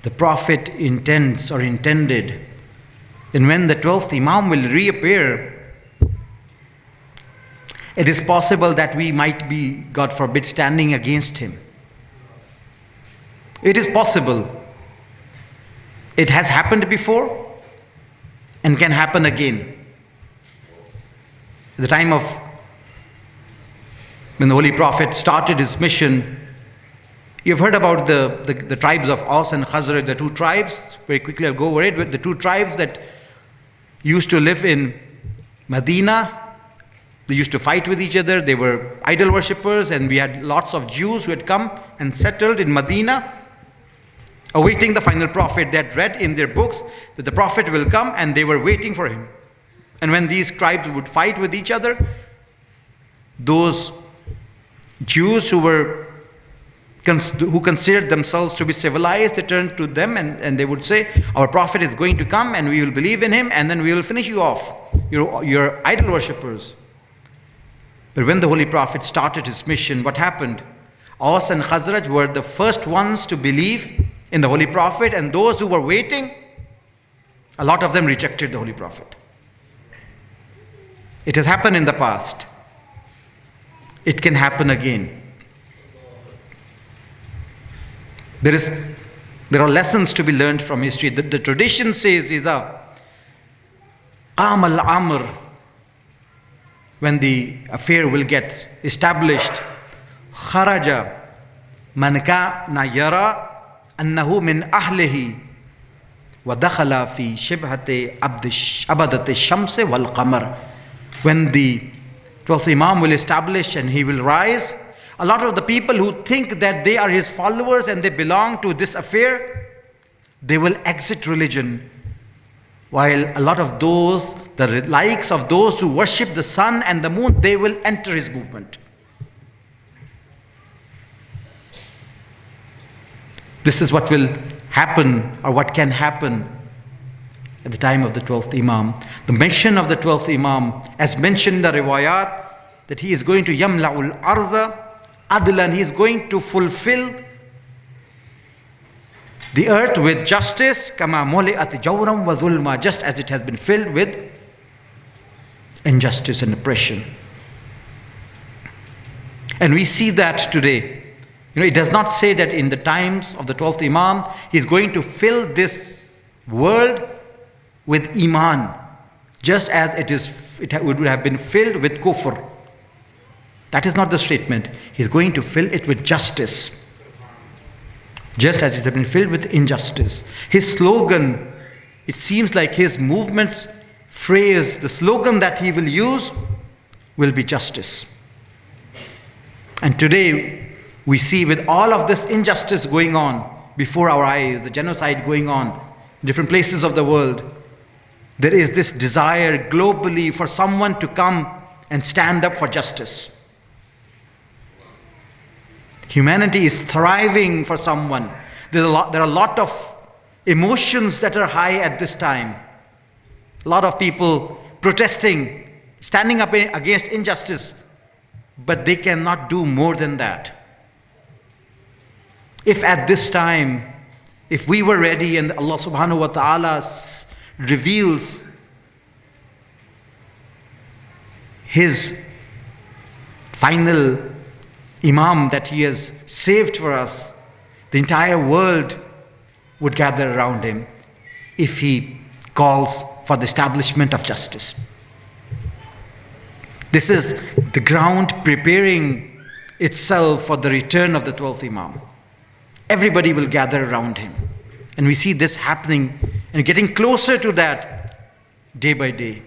the Prophet intends or intended, then when the 12th Imam will reappear, it is possible that we might be, God forbid, standing against him. It is possible. It has happened before and can happen again. At the time of when the Holy Prophet started his mission, you've heard about the tribes of Aus and Khazraj, the 2 tribes. Very quickly I'll go over it. But the 2 tribes that used to live in Medina, they used to fight with each other. They were idol worshippers, and we had lots of Jews who had come and settled in Medina, awaiting the final prophet. They had read in their books that the prophet will come, and they were waiting for him. And when these tribes would fight with each other, those Jews who considered themselves to be civilized, they turned to them and they would say, our prophet is going to come and we will believe in him and then we will finish you off. You're idol worshippers. But when the Holy Prophet started his mission, what happened? Aus and Khazraj were the first ones to believe in the Holy Prophet, and those who were waiting, a lot of them rejected the Holy Prophet. It has happened in the past. It can happen again. There are lessons to be learned from history. The tradition says is a Qam al-Amr, when the affair will get established. Kharaja man kana yara annahu min ahlihi wa dakhala fi shibhati abadati shamsi wal qamar. When the 12th Imam will establish and he will rise, a lot of the people who think that they are his followers and they belong to this affair, they will exit religion. While a lot of those, the likes of those who worship the sun and the moon, they will enter his movement. This is what will happen, or what can happen at the time of the 12th Imam. The mission of the 12th Imam, as mentioned in the riwayat, that he is going to yamla'ul arza adlan, he is going to fulfill the earth with justice, kama muli'at jawram wa zulma, just as it has been filled with injustice and oppression. And we see that today. It does not say that in the times of the 12th Imam, he is going to fill this world with iman, just as it would have been filled with kufr. That is not the statement. He is going to fill it with justice, just as it has been filled with injustice. His slogan, it seems like his movements phrase, the slogan that he will use will be justice. And today, we see with all of this injustice going on before our eyes, the genocide going on in different places of the world, there is this desire globally for someone to come and stand up for justice. Humanity is thriving for someone. There are a lot of emotions that are high at this time. A lot of people protesting, standing up against injustice, but they cannot do more than that. If at this time, if we were ready and Allah subhanahu wa ta'ala reveals His final Imam that He has saved for us, the entire world would gather around Him if He calls for the establishment of justice. This is the ground preparing itself for the return of the 12th Imam. Everybody will gather around him. And we see this happening and getting closer to that day by day.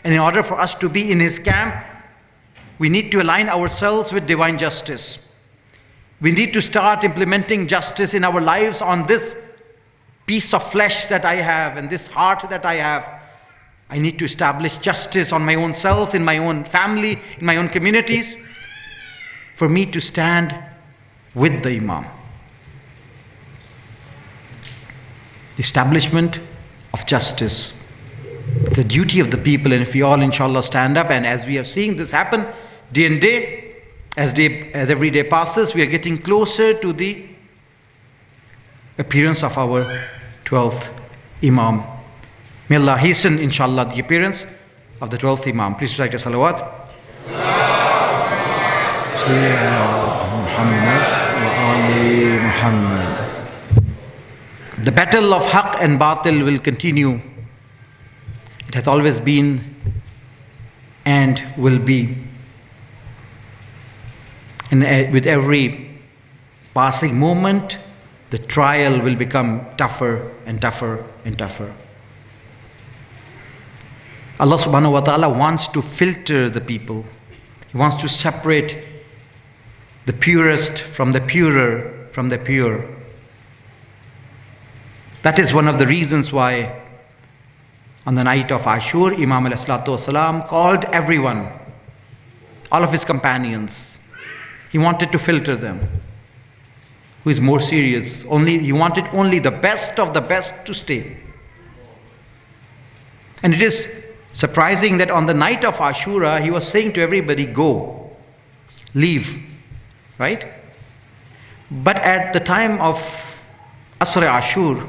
And in order for us to be in his camp, we need to align ourselves with divine justice. We need to start implementing justice in our lives on this piece of flesh that I have and this heart that I have. I need to establish justice on my own self, in my own family, in my own communities, for me to stand with the Imam. The establishment of justice, the duty of the people, and if we all inshallah stand up, and as we are seeing this happen day and day, as every day passes, we are getting closer to the appearance of our 12th Imam. May Allah hasten inshallah the appearance of the 12th Imam. Please recite a salawat. The battle of haqq and batil will continue. It has always been and will be. And with every passing moment, the trial will become tougher and tougher and tougher. Allah subhanahu wa ta'ala wants to filter the people. He wants to separate the purest from the purer from the pure. That is one of the reasons why on the night of Ashura, Imam alayhi salatu wasalam called everyone, all of his companions. He wanted to filter them. Who is more serious? He wanted only the best of the best to stay. And it is surprising that on the night of Ashura, he was saying to everybody, go, leave, right? But at the time of Asr Ashur,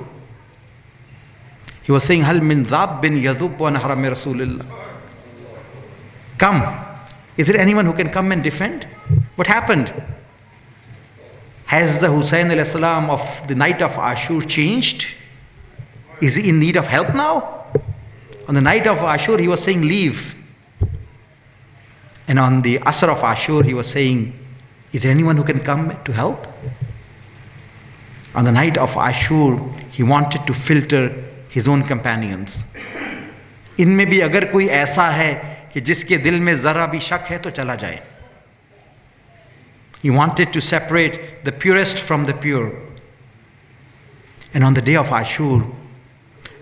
he was saying, Hal min dhabbin yadhub wa nahrami Rasulillah. Come. Is there anyone who can come and defend? What happened? Has the Hussain alayhi salam of the night of Ashur changed? Is he in need of help now? On the night of Ashur, he was saying, leave. And on the Asr of Ashur, he was saying, is there anyone who can come to help? On the night of Ashur, he wanted to filter his own companions. इनमें भी अगर कोई ऐसा है कि जिसके दिल में ज़रा भी शक है तो चला जाए. He wanted to separate the purest from the pure. And on the day of Ashur,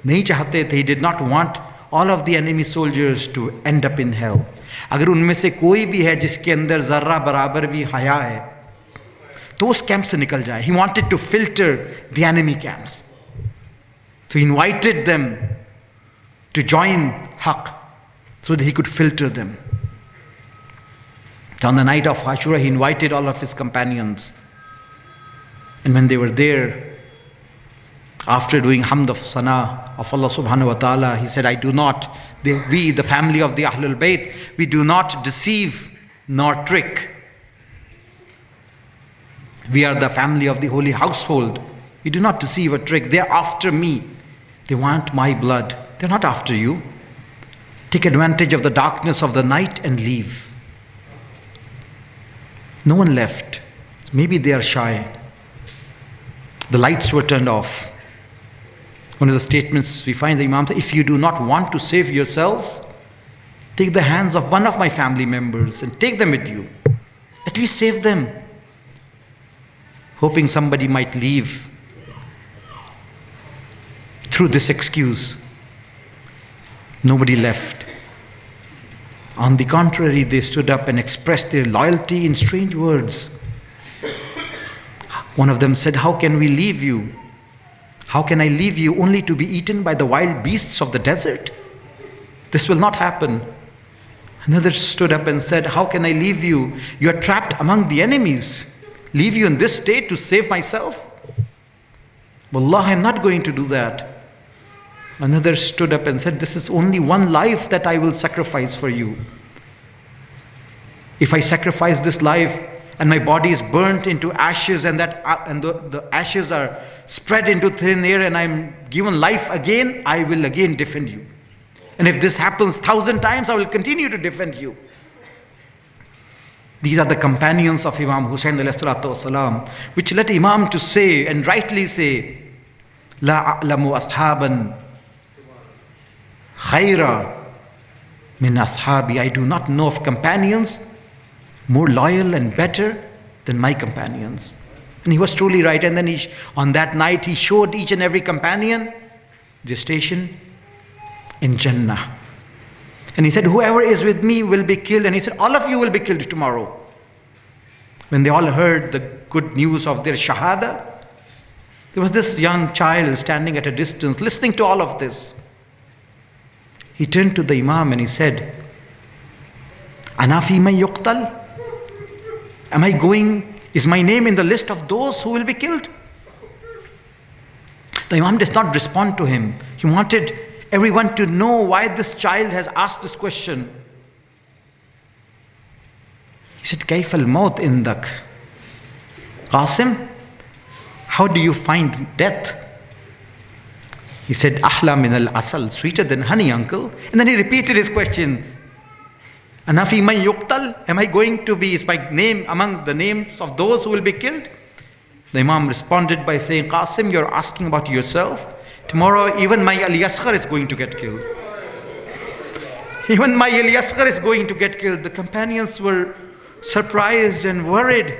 नहीं चाहते थे, he did not want all of the enemy soldiers to end up in hell. अगर उनमें से कोई भी है जिसके अंदर ज़र्रा बराबर भी हया है तो उस कैंप से निकल जाए. He wanted to filter the enemy camps. So he invited them to join Haqq so that he could filter them. So on the night of Ashura, he invited all of his companions. And when they were there, after doing hamd of sana of Allah subhanahu wa ta'ala, he said, we, the family of the Ahlul Bayt, we do not deceive nor trick. We are the family of the holy household. We do not deceive or trick. They are after me. They want my blood. They're not after you. Take advantage of the darkness of the night and leave. No one left. Maybe they are shy. The lights were turned off. One of the statements we find the Imam said, if you do not want to save yourselves, take the hands of one of my family members and take them with you. At least save them. Hoping somebody might leave through this excuse. Nobody left. On the contrary, they stood up and expressed their loyalty in strange words. One of them said, how can we leave you? How can I leave you only to be eaten by the wild beasts of the desert? This will not happen. Another stood up and said, how can I leave you? You are trapped among the enemies. Leave you in this state to save myself? Wallah, I am not going to do that. Another stood up and said, this is only one life that I will sacrifice for you. If I sacrifice this life and my body is burnt into ashes and the ashes are spread into thin air and I'm given life again, I will again defend you. And if this happens 1,000 times, I will continue to defend you. These are the companions of Imam Hussain alayhi salatu wasalam, which led Imam to say, and rightly say, La a'lamu ashaban khayra min ashabi. I do not know of companions more loyal and better than my companions. And he was truly right. And then on that night, he showed each and every companion their station in Jannah. And he said, whoever is with me will be killed. And he said, all of you will be killed tomorrow. When they all heard the good news of their shahada, there was this young child standing at a distance, listening to all of this. He turned to the Imam and he said, Ana fi man yuqtal? Is my name in the list of those who will be killed? The Imam does not respond to him. He wanted everyone to know why this child has asked this question. He said, Kayf al-maut indak? Qasim, how do you find death? He said, Ahla min al-asal, sweeter than honey, uncle. And then he repeated his question, Ana fi man yuqtal? Am I going to be, is my name among the names of those who will be killed? The Imam responded by saying, Qasim, you're asking about yourself. Tomorrow, even my Al-Yasghar is going to get killed. Even my Al-Yasghar is going to get killed. The companions were surprised and worried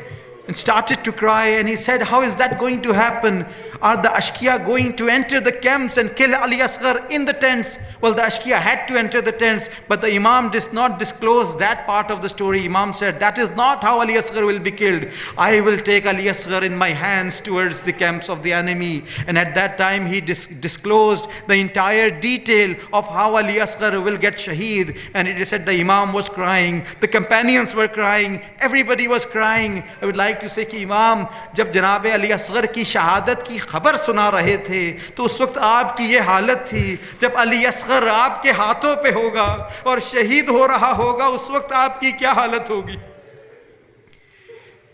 and started to cry. And he said, how is that going to happen? Are the Ashkiya going to enter the camps and kill Al-Yasghar in the tents? Well, the Ashkiya had to enter the tents, but the Imam did not disclose that part of the story. Imam said, that is not how Al-Yasghar will be killed. I will take Al-Yasghar in my hands towards the camps of the enemy. And at that time, he disclosed the entire detail of how Al-Yasghar will get shaheed. And it is said the Imam was crying, the companions were crying, everybody was crying. I would like to say कि Imam, जब जनाब अली-असग़र की शहादत की खबर सुना रहे थे, तो उस वक्त आपकी ये हालत थी. जब अली-असग़र आपके हाथों पे होगा और शहीद हो रहा होगा, उस वक्त आपकी क्या हालत होगी?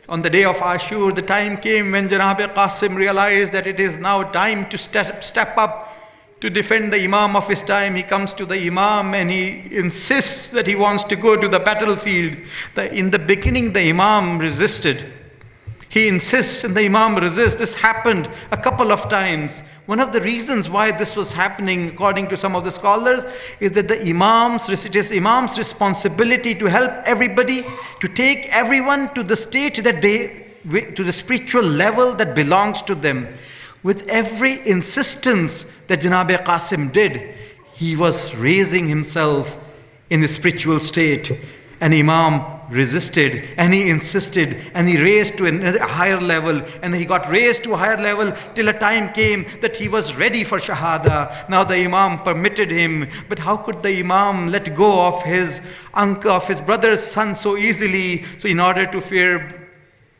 On the day of Ashura, the time came when Janab Qasim realized that it is now time to step up to defend the Imam of his time. He comes to the Imam and he insists that he wants to go to the battlefield. In the beginning, the Imam resisted. He insists and the Imam resists. This happened a couple of times. One of the reasons why this was happening, according to some of the scholars, is that it is Imam's responsibility to help everybody, to take everyone to the state to the spiritual level that belongs to them. With every insistence that Janab Qasim did, he was raising himself in the spiritual state. And Imam resisted and he insisted and he raised to a higher level, and he got raised to a higher level till a time came that he was ready for Shahada. Now the Imam permitted him, but how could the Imam let go of his uncle, of his brother's son so easily? So in order to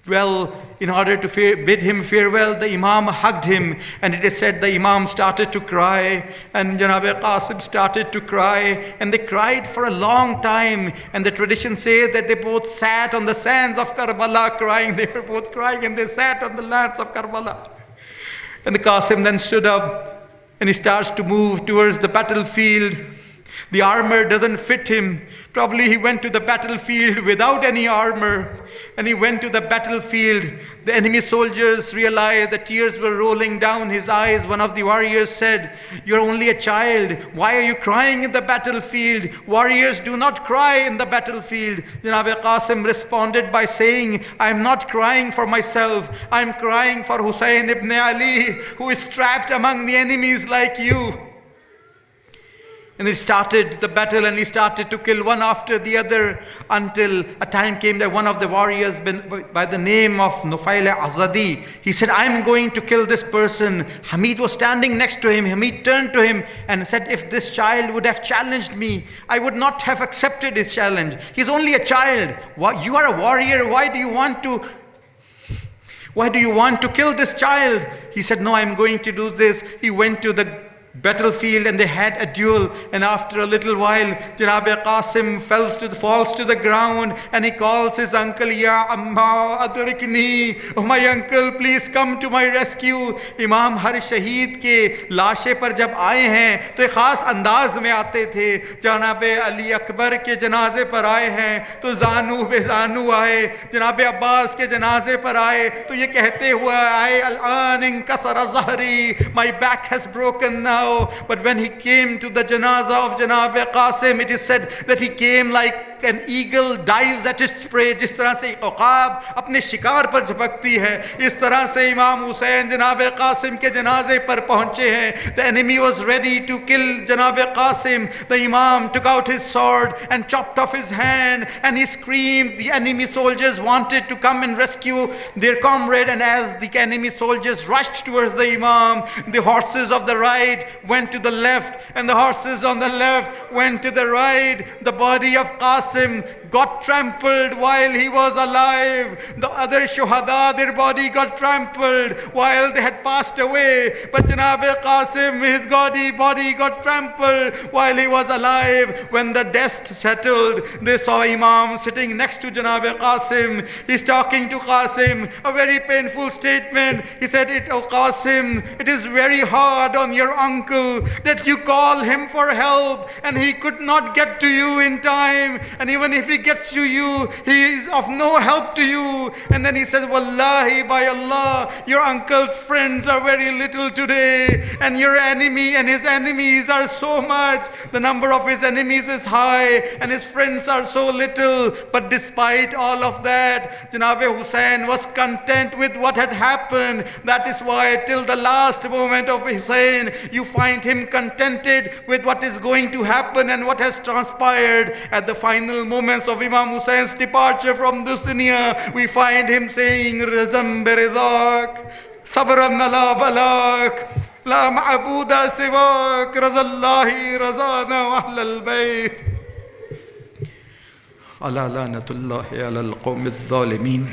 bid him farewell, the Imam hugged him, and it is said the Imam started to cry, and Janab Qasim started to cry, and they cried for a long time. And the tradition says that they both sat on the sands of Karbala crying. They were both crying and they sat on the lands of Karbala. And the Qasim then stood up and he starts to move towards the battlefield. The armor doesn't fit him. Probably he went to the battlefield without any armor. And he went to the battlefield. The enemy soldiers realized the tears were rolling down his eyes. One of the warriors said, "You're only a child. Why are you crying in the battlefield? Warriors do not cry in the battlefield." Janab Qasim responded by saying, "I'm not crying for myself. I'm crying for Hussain ibn Ali, who is trapped among the enemies like you." And he started the battle, and he started to kill one after the other, until a time came that one of the warriors by the name of Nufail-e-Azadi, he said, "I'm going to kill this person." Hamid was standing next to him. Hamid turned to him and said, "If this child would have challenged me, I would not have accepted his challenge. He's only a child. You are a warrior. Why do you want to kill this child?" He said, "No, I'm going to do this." He went to the battlefield and they had a duel, and after a little while Janab Qasim falls to the ground, and he calls his uncle, "Ya Amma adrikni, oh my uncle, please come to my rescue." Imam हर शहीद के लाशे पर जब आए हैं तो एक ख़ास अंदाज में आते थे. जनाब अली अकबर के जनाजे पर आए हैं तो जानू बेजानू आए. जनाब अब्बास के जनाजे पर आए तो ये कहते हुए आए, "अल-आन इनकसर ज़हरी, my back has broken now." But when he came to the janazah of Janab Qasim, it is said that he came like an eagle dives at its prey. जिस तरह से उक़ाब अपने शिकार पर झपकती है, इस तरह से इमाम हुसैन जनाब कासिम के जनाजे पर पहुंचे हैं. The enemy was ready to kill Janab Qasim. The Imam took out his sword and chopped off his hand, and he screamed. The enemy soldiers wanted to come and rescue their comrade, and as the enemy soldiers rushed towards the Imam, the horses of the right went to the left, and the horses on the left went to the right. The body of Qasim got trampled while he was alive. The other shuhada, their body got trampled while they had passed away. But Janab Qasim, his body got trampled while he was alive. When the dust settled, they saw Imam sitting next to Janab Qasim. He's talking to Qasim, a very painful statement. He said, "Oh Qasim, it is very hard on your uncle that you call him for help and he could not get to you in time. And even if he gets to you, he is of no help to you." And then he said, "Wallahi, by Allah, your uncle's friends are very little today, and your enemy and his enemies are so much. The number of his enemies is high, and his friends are so little." But despite all of that, Janab Hussain was content with what had happened. That is why till the last moment of Hussain, you find him contented with what is going to happen and what has transpired. At the final moments of Imam Hussein's departure from this dunya, we find him saying, "Rizam biridak, sabran ala balak, la ma'buda siwak, razallahi razana wa ahlal bayt. Ala lanatullahi ala al-qawmi al-zalimin."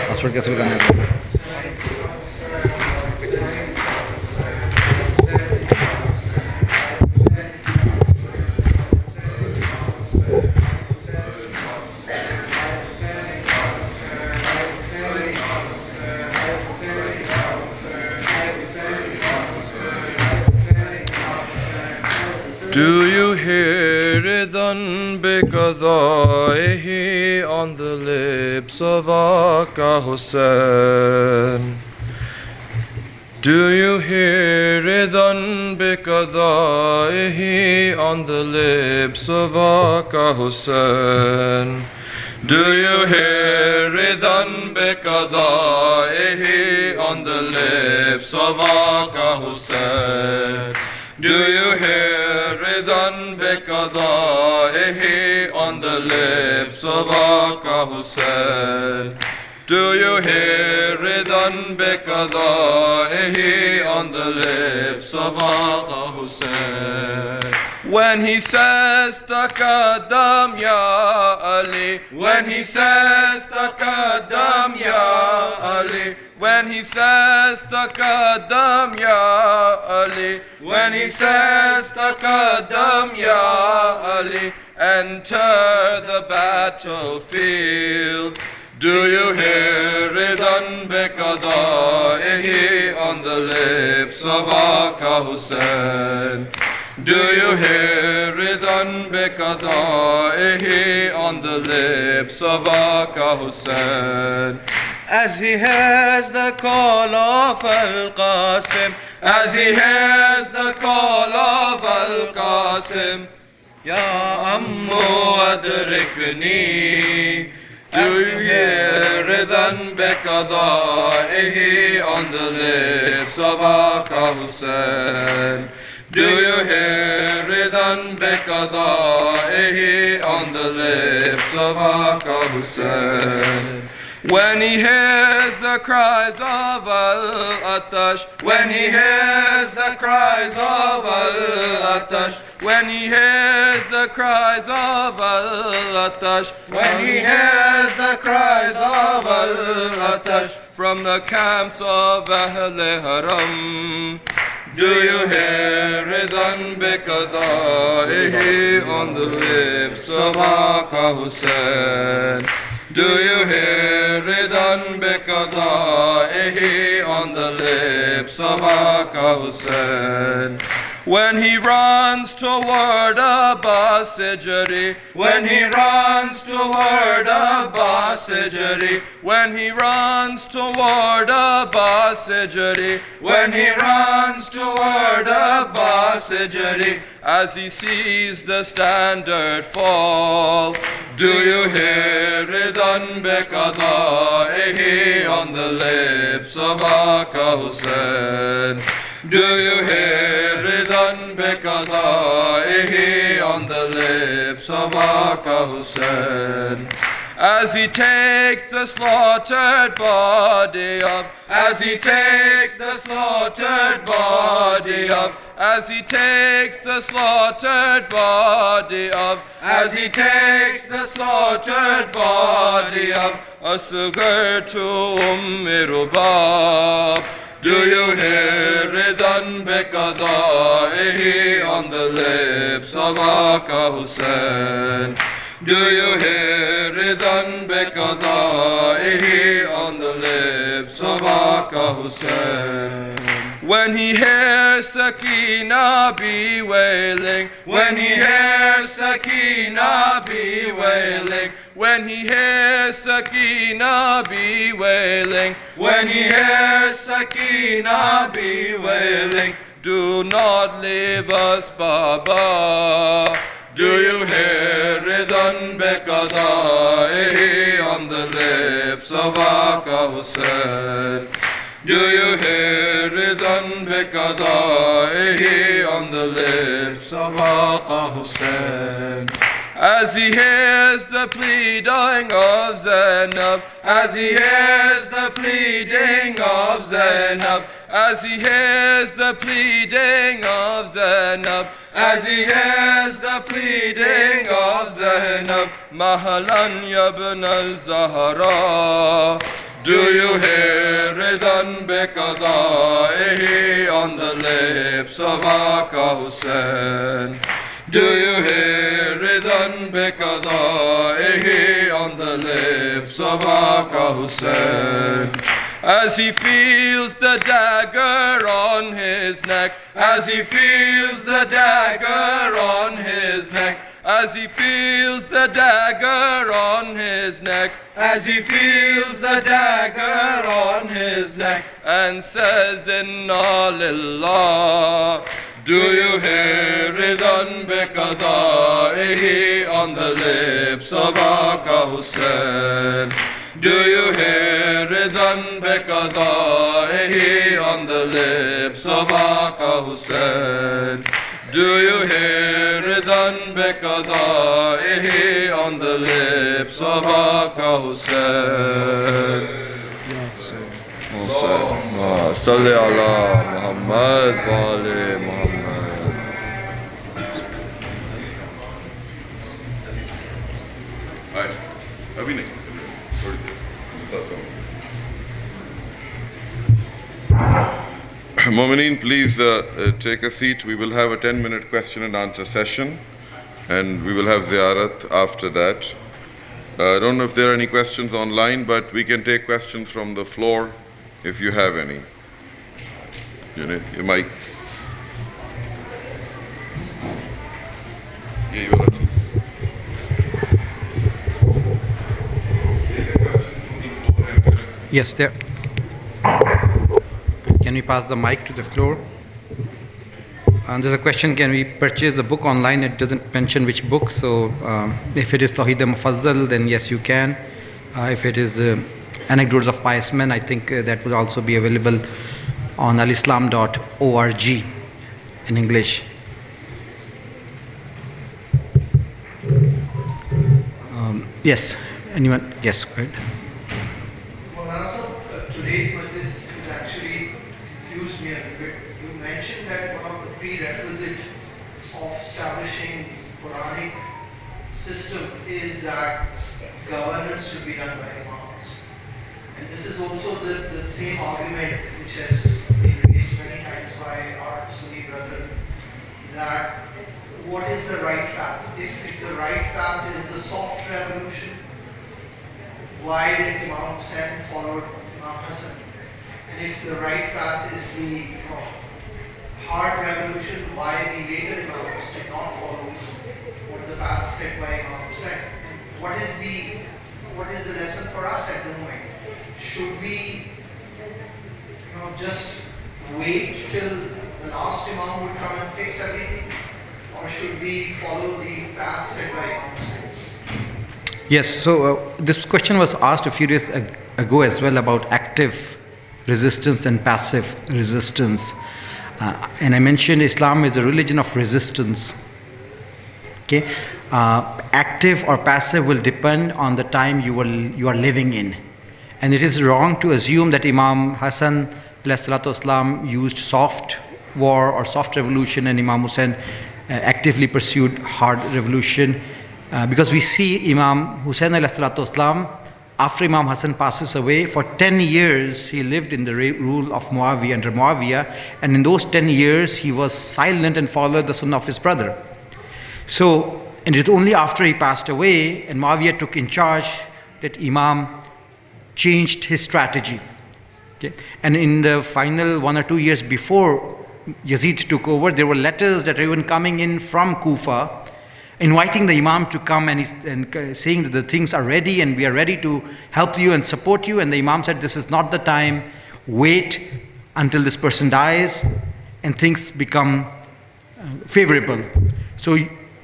Password कैसे लगाना है? Do you hear idhan biqadaihi on the lips of Aqa Hussain? Do you hear idhan biqadaihi on the lips of Aqa Hussain? Do you hear idhan biqadaihi on the lips of Aqa Hussain? Do you hear idhan biqadaihi on the lips of Aqa Hussain? Do you hear Ridan biqada'ihi on the lips of Aqa Hussain? When he says taqaddam ya Ali, when he says taqaddam ya Ali, when he says taqaddam ya Ali, when he says taqaddam ya Ali, enter the battlefield. Do you hear Ridan biqada'ihi on the lips of Aqa Hussain? Do you hear Ridan biqada'ihi on the lips of Aqa Hussain? As he hears the call of Al-Qasim, as he hears the call of Al-Qasim, Ya Ammu adrikni. Do you hear Ridan biqada'ihi on the lips of Aqa Hussain? Do you hear Ridan biqada'ihi on the lips of Aqa Hussain? When he hears the cries of Al-Atash, when he hears the cries of Al-Atash, when he hears the cries of Al-Atash, when he hears the cries of Al-Atash from the camps of Ahl-e Haram, do you hear Ridan biqada'ihi on the lips of Aqa Hussain? Do you hear Ridan biqada'ihi on the lips of Aqa Hussain? When he runs toward Abbas Sijri, when he runs toward Abbas Sijri, when he runs toward Abbas Sijri, when he runs toward Abbas Sijri, as he sees the standard fall, do you hear Ridan biqada'ihi on the lips of Aqa Hussain? Do you hear Ridan biqada'ihi on the lips of Aqa Hussain? As he takes the slaughtered body of, as he takes the slaughtered body of, as he takes the slaughtered body of, as he takes the slaughtered body of, Asghar to Rubab. Do you hear Ridan biqada'ihi on the lips of Aqa Hussain? Do you hear Ridan biqada'ihi on the lips of Aqa Hussain? When he hears Sakina bewailing, when he hears Sakina bewailing, when he hears Sakina bewailing, when he hears Sakina bewailing, do not leave us, Baba. Do you hear Ridan biqada'ihi on the lips of Aqa Hussain? Do you hear Ridan biqada'ihi on the lips of Aqa Hussain? As he hears the pleading of Zainab, as he hears the pleading of Zainab, as he hears the pleading of Zainab, as he hears the pleading of Zainab, Mahalan Ibn al-Zahra. Do you hear Ridan biqada'ihi on the lips of Aqa Hussain? Do you hear Ridan biqada'ihi on the lips of Aqa Hussain? As he feels the dagger on his neck, as he feels the dagger on his neck, as he feels the dagger on his neck, as he feels the dagger on his neck, and says, Inna lillah. Do you hear Ridan biqada'ihi on the lips of Aqa Hussain? Do you hear Ridan biqada'ihi on the lips of Aqa Hussain? Do you hear Ridan Bekadaihi on the lips of Aka Hussain? Hussain, Salli ala Muhammad wa ali Muhammad. Hi, अभी नहीं, थोड़ी देर बताता हूँ. Mu'mineen, please take a seat. We will have a 10-minute question and answer session, and we will have ziyarat after that. I don't know if there are any questions online, but we can take questions from the floor if you have any. You need your mic. Yeah, you will. Yes, there. Can we pass the mic to the floor? And there's a question, can we purchase the book online? It doesn't mention which book, so if it is Tawheed al-Mufazzal, then yes, you can. If it is Anecdotes of Pious Men, I think that will also be available on alislam.org in English. Yes, anyone? Yes, go ahead. Moulana Syed, today's Majlis is actually confused me a little bit. You mentioned that one of the prerequisites of establishing Quranic system is that governance should be done by imams. And this is also the same argument which has been raised many times by our Sunni brethren, that what is the right path? If the right path is the soft revolution, why did Imam Hussain follow Imam Hassan? And if the right path is the hard revolution, why the later Imams did not follow what the path set by Imam Hussain? What is the lesson for us at the moment? Should we just wait till the last Imam would come and fix everything? Or should we follow the path set by Imam Hussain? Yes, so this question was asked a few days ago as well about active resistance and passive resistance. And I mentioned Islam is a religion of resistance. Okay, active or passive will depend on the time you are living in. And it is wrong to assume that Imam Hassan ﷺ used soft war or soft revolution and Imam Hussain actively pursued hard revolution. Because we see Imam Hussain ﷺ, after Imam Hassan passes away, for 10 years he lived in the rule of Muawiyah, under Muawiyah, and in those 10 years he was silent and followed the sunnah of his brother. So, and it was only after he passed away and Muawiyah took in charge that Imam changed his strategy. Okay? And in the final 1 or 2 years before Yazid took over, there were letters that were even coming in from Kufa, inviting the Imam to come and saying that the things are ready and we are ready to help you and support you. And the Imam said, this is not the time, wait until this person dies and things become favorable. So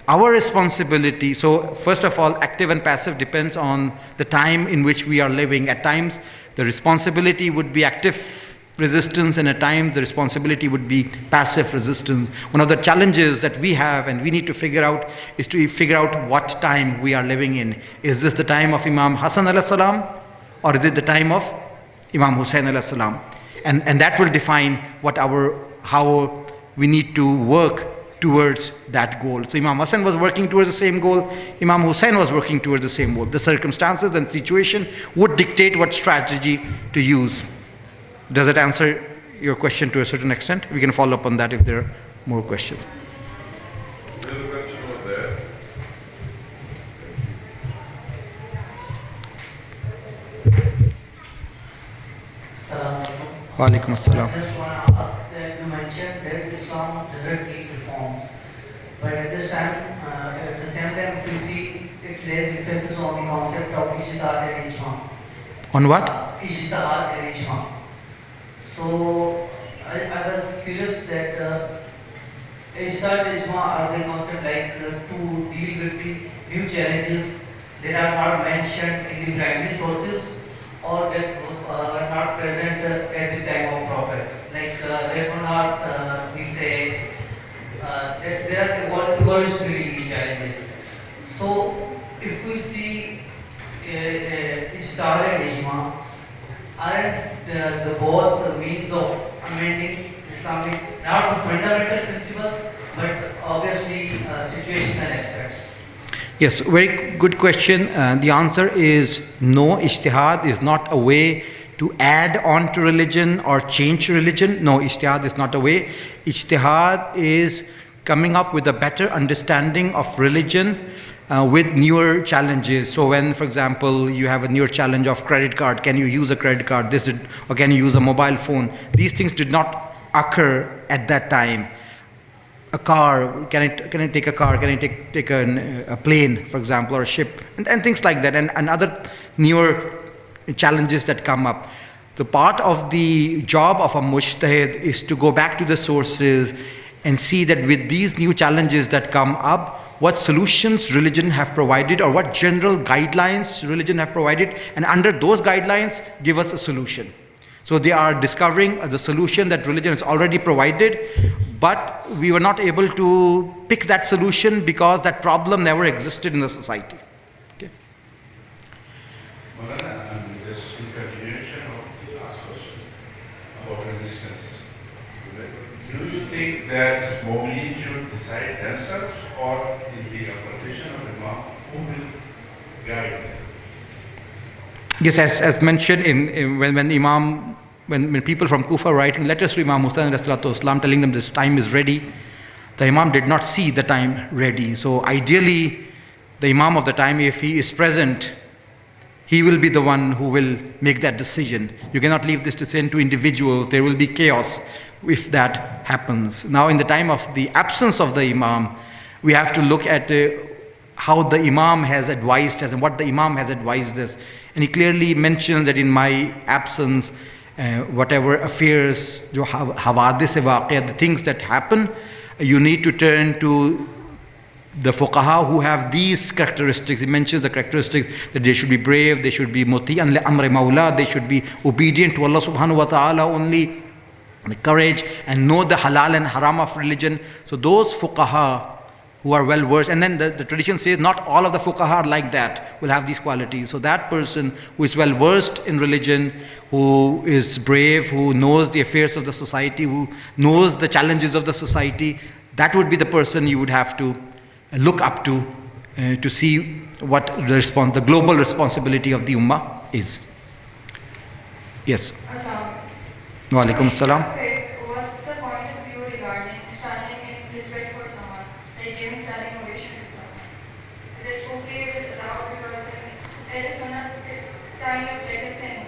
our responsibility, so first of all, active and passive depends on the time in which we are living. At times, the responsibility would be active resistance, and at times the responsibility would be passive resistance. One of the challenges that we have and we need to figure out is to figure out what time we are living in. Is this the time of Imam Hassan ﷺ or is it the time of Imam Hussain ﷺ? And that will define how we need to work towards that goal. So Imam Hassan was working towards the same goal, Imam Hussain was working towards the same goal. The circumstances and situation would dictate what strategy to use. Does it answer your question to a certain extent? We can follow up on that if there are more questions. There's a question over there. Wa alaikum assalam. I just want to ask that you mentioned that Islam doesn't need reforms, but at the same time, we see it lays emphasis on the concept of ijtihad and ijma. On what? Ijtihad and ijma. So I was curious that ijtihad and ijma are the concept like to deal with the new challenges that are not mentioned in the primary sources or that were not present at the time of Prophet. Like they were not, we say, there are evolutionary challenges. So if we see Ijtihad and Ijma, aren't the both the means of amending Islamic, not the fundamental principles, but obviously situational aspects? Yes, very good question. The answer is no. Ijtihad is not a way to add on to religion or change religion. No, ijtihad is not a way. Ijtihad is coming up with a better understanding of religion with newer challenges. So when, for example, you have a newer challenge of credit card, can you use a credit card, or can you use a mobile phone? These things did not occur at that time. A car, can I take a car, can I take a plane, for example, or a ship, and things like that, and other newer challenges that come up. The part of the job of a mujtahid is to go back to the sources and see that with these new challenges that come up, what solutions religion have provided, or what general guidelines religion have provided, and under those guidelines give us a solution. So they are discovering the solution that religion has already provided, but we were not able to pick that solution because that problem never existed in the society. Okay. Moulana, just in continuation of the last question about resistance, do you think that Mu'min should decide themselves, or in the application of Imam, who will guide them? Yes, as mentioned when people from Kufa were writing letters to Imam Hussain telling them this time is ready, the Imam did not see the time ready. So ideally, the Imam of the time, if he is present, he will be the one who will make that decision. You cannot leave this decision to individuals. There will be chaos if that happens. Now, in the time of the absence of the Imam, we have to look at how the Imam has advised us and what the Imam has advised us. And he clearly mentions that in my absence, whatever affairs, hawadis-e-waqia, the things that happen, you need to turn to the fuqaha who have these characteristics. He mentions the characteristics that they should be brave, they should be muti'an li-amri mawla, they should be obedient to Allah subhanahu wa ta'ala only, the courage, and know the halal and haram of religion. So those fuqaha who are well versed, and then the tradition says not all of the fuqaha are like that, will have these qualities. So that person who is well versed in religion, who is brave, who knows the affairs of the society, who knows the challenges of the society, that would be the person you would have to look up to see what the global responsibility of the ummah is. Yes. Wa alaikum assalam. What's the point of view regarding standing in respect for someone, like giving standing ovation to someone? Is it okay if it's allowed, because in Sunnah it's kind of like a sin?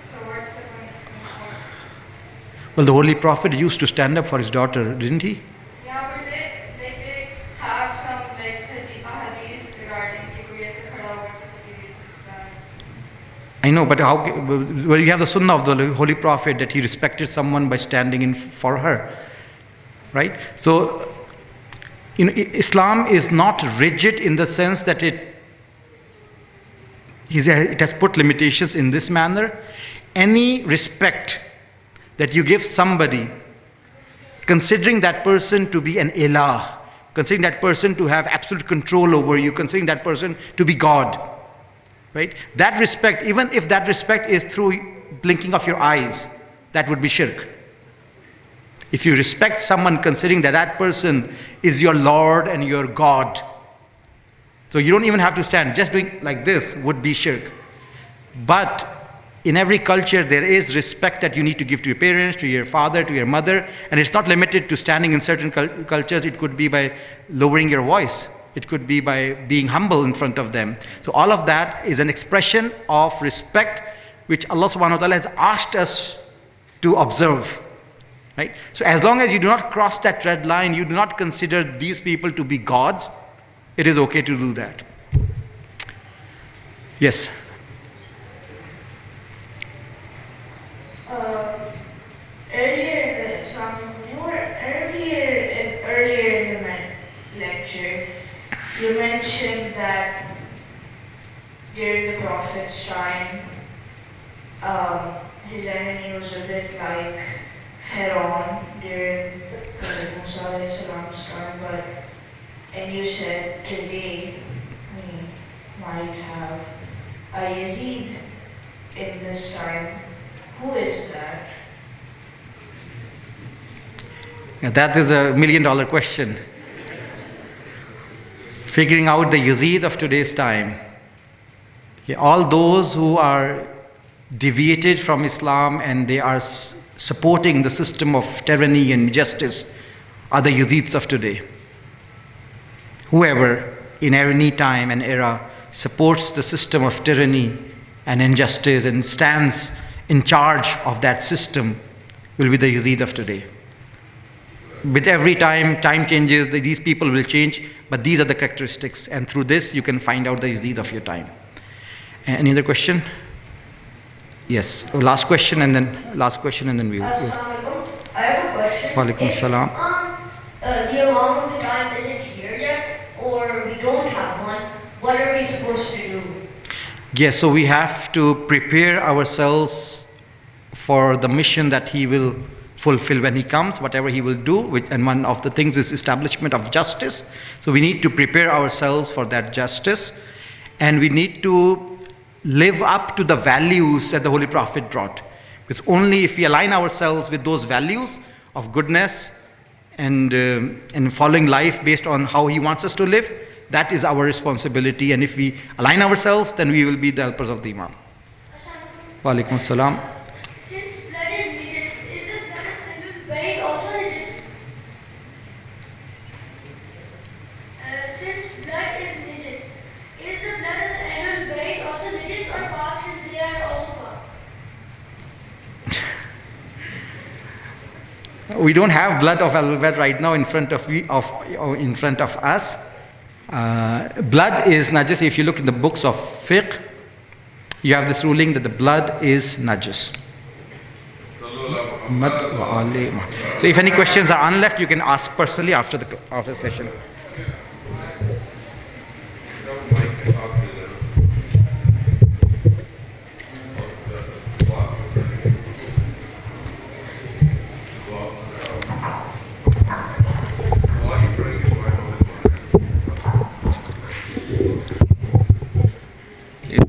So what's the point of view? Well, the Holy Prophet used to stand up for his daughter, didn't he? Yeah, but they have some like hadith regarding I know, but how? Well, you have the sunnah of the Holy Prophet that he respected someone by standing in for her, right? So, Islam is not rigid in the sense that it has put limitations in this manner. Any respect that you give somebody, considering that person to be an ilah, considering that person to have absolute control over you, considering that person to be God, right? That respect, even if that respect is through blinking of your eyes, that would be shirk. If you respect someone considering that that person is your Lord and your God, so you don't even have to stand, just doing like this would be shirk. But in every culture there is respect that you need to give to your parents, to your father, to your mother, and it's not limited to standing in certain cultures. It could be by lowering your voice. It could be by being humble in front of them. So all of that is an expression of respect which Allah subhanahu wa ta'ala has asked us to observe. Right? So as long as you do not cross that red line, you do not consider these people to be gods, it is okay to do that. Yes? Earlier in the lecture, you mentioned that during the Prophet's time, his enemy was a bit like Pharaoh during Musa alayhi salam's time, but and you said today we might have a Yazid in this time. Who is that? Yeah, that is a $1 million question. Figuring out the Yazid of today's time. Yeah, all those who are deviated from Islam and they are supporting the system of tyranny and injustice are the Yazids of today. Whoever in any time and era supports the system of tyranny and injustice and stands in charge of that system will be the Yazid of today. With every time changes, these people will change, but these are the characteristics, and through this you can find out the Yazid of your time. Any other question? Yes, last question and then we'll. Assalamualaikum. I have a question. Walaikum salam. The Imam of the time isn't here yet, or we don't have one, what are we supposed to do? Yes, so we have to prepare ourselves for the mission that he will fulfill when he comes, whatever he will do, and one of the things is establishment of justice. So we need to prepare ourselves for that justice, and we need to live up to the values that the Holy Prophet brought. Because only if we align ourselves with those values of goodness and following life based on how he wants us to live, that is our responsibility. And if we align ourselves, then we will be the helpers of the Imam. Wa alaikum salam. Since blood is najis, is the blood of animal buried also najis? Since blood is najis, is the blood of the animal buried also najis or pak since they are also pak? We don't have blood of Al-Bad right now in front of us. Blood is najis. If you look in the books of fiqh, you have this ruling that the blood is najis. So if any questions are unleft, you can ask personally after the session.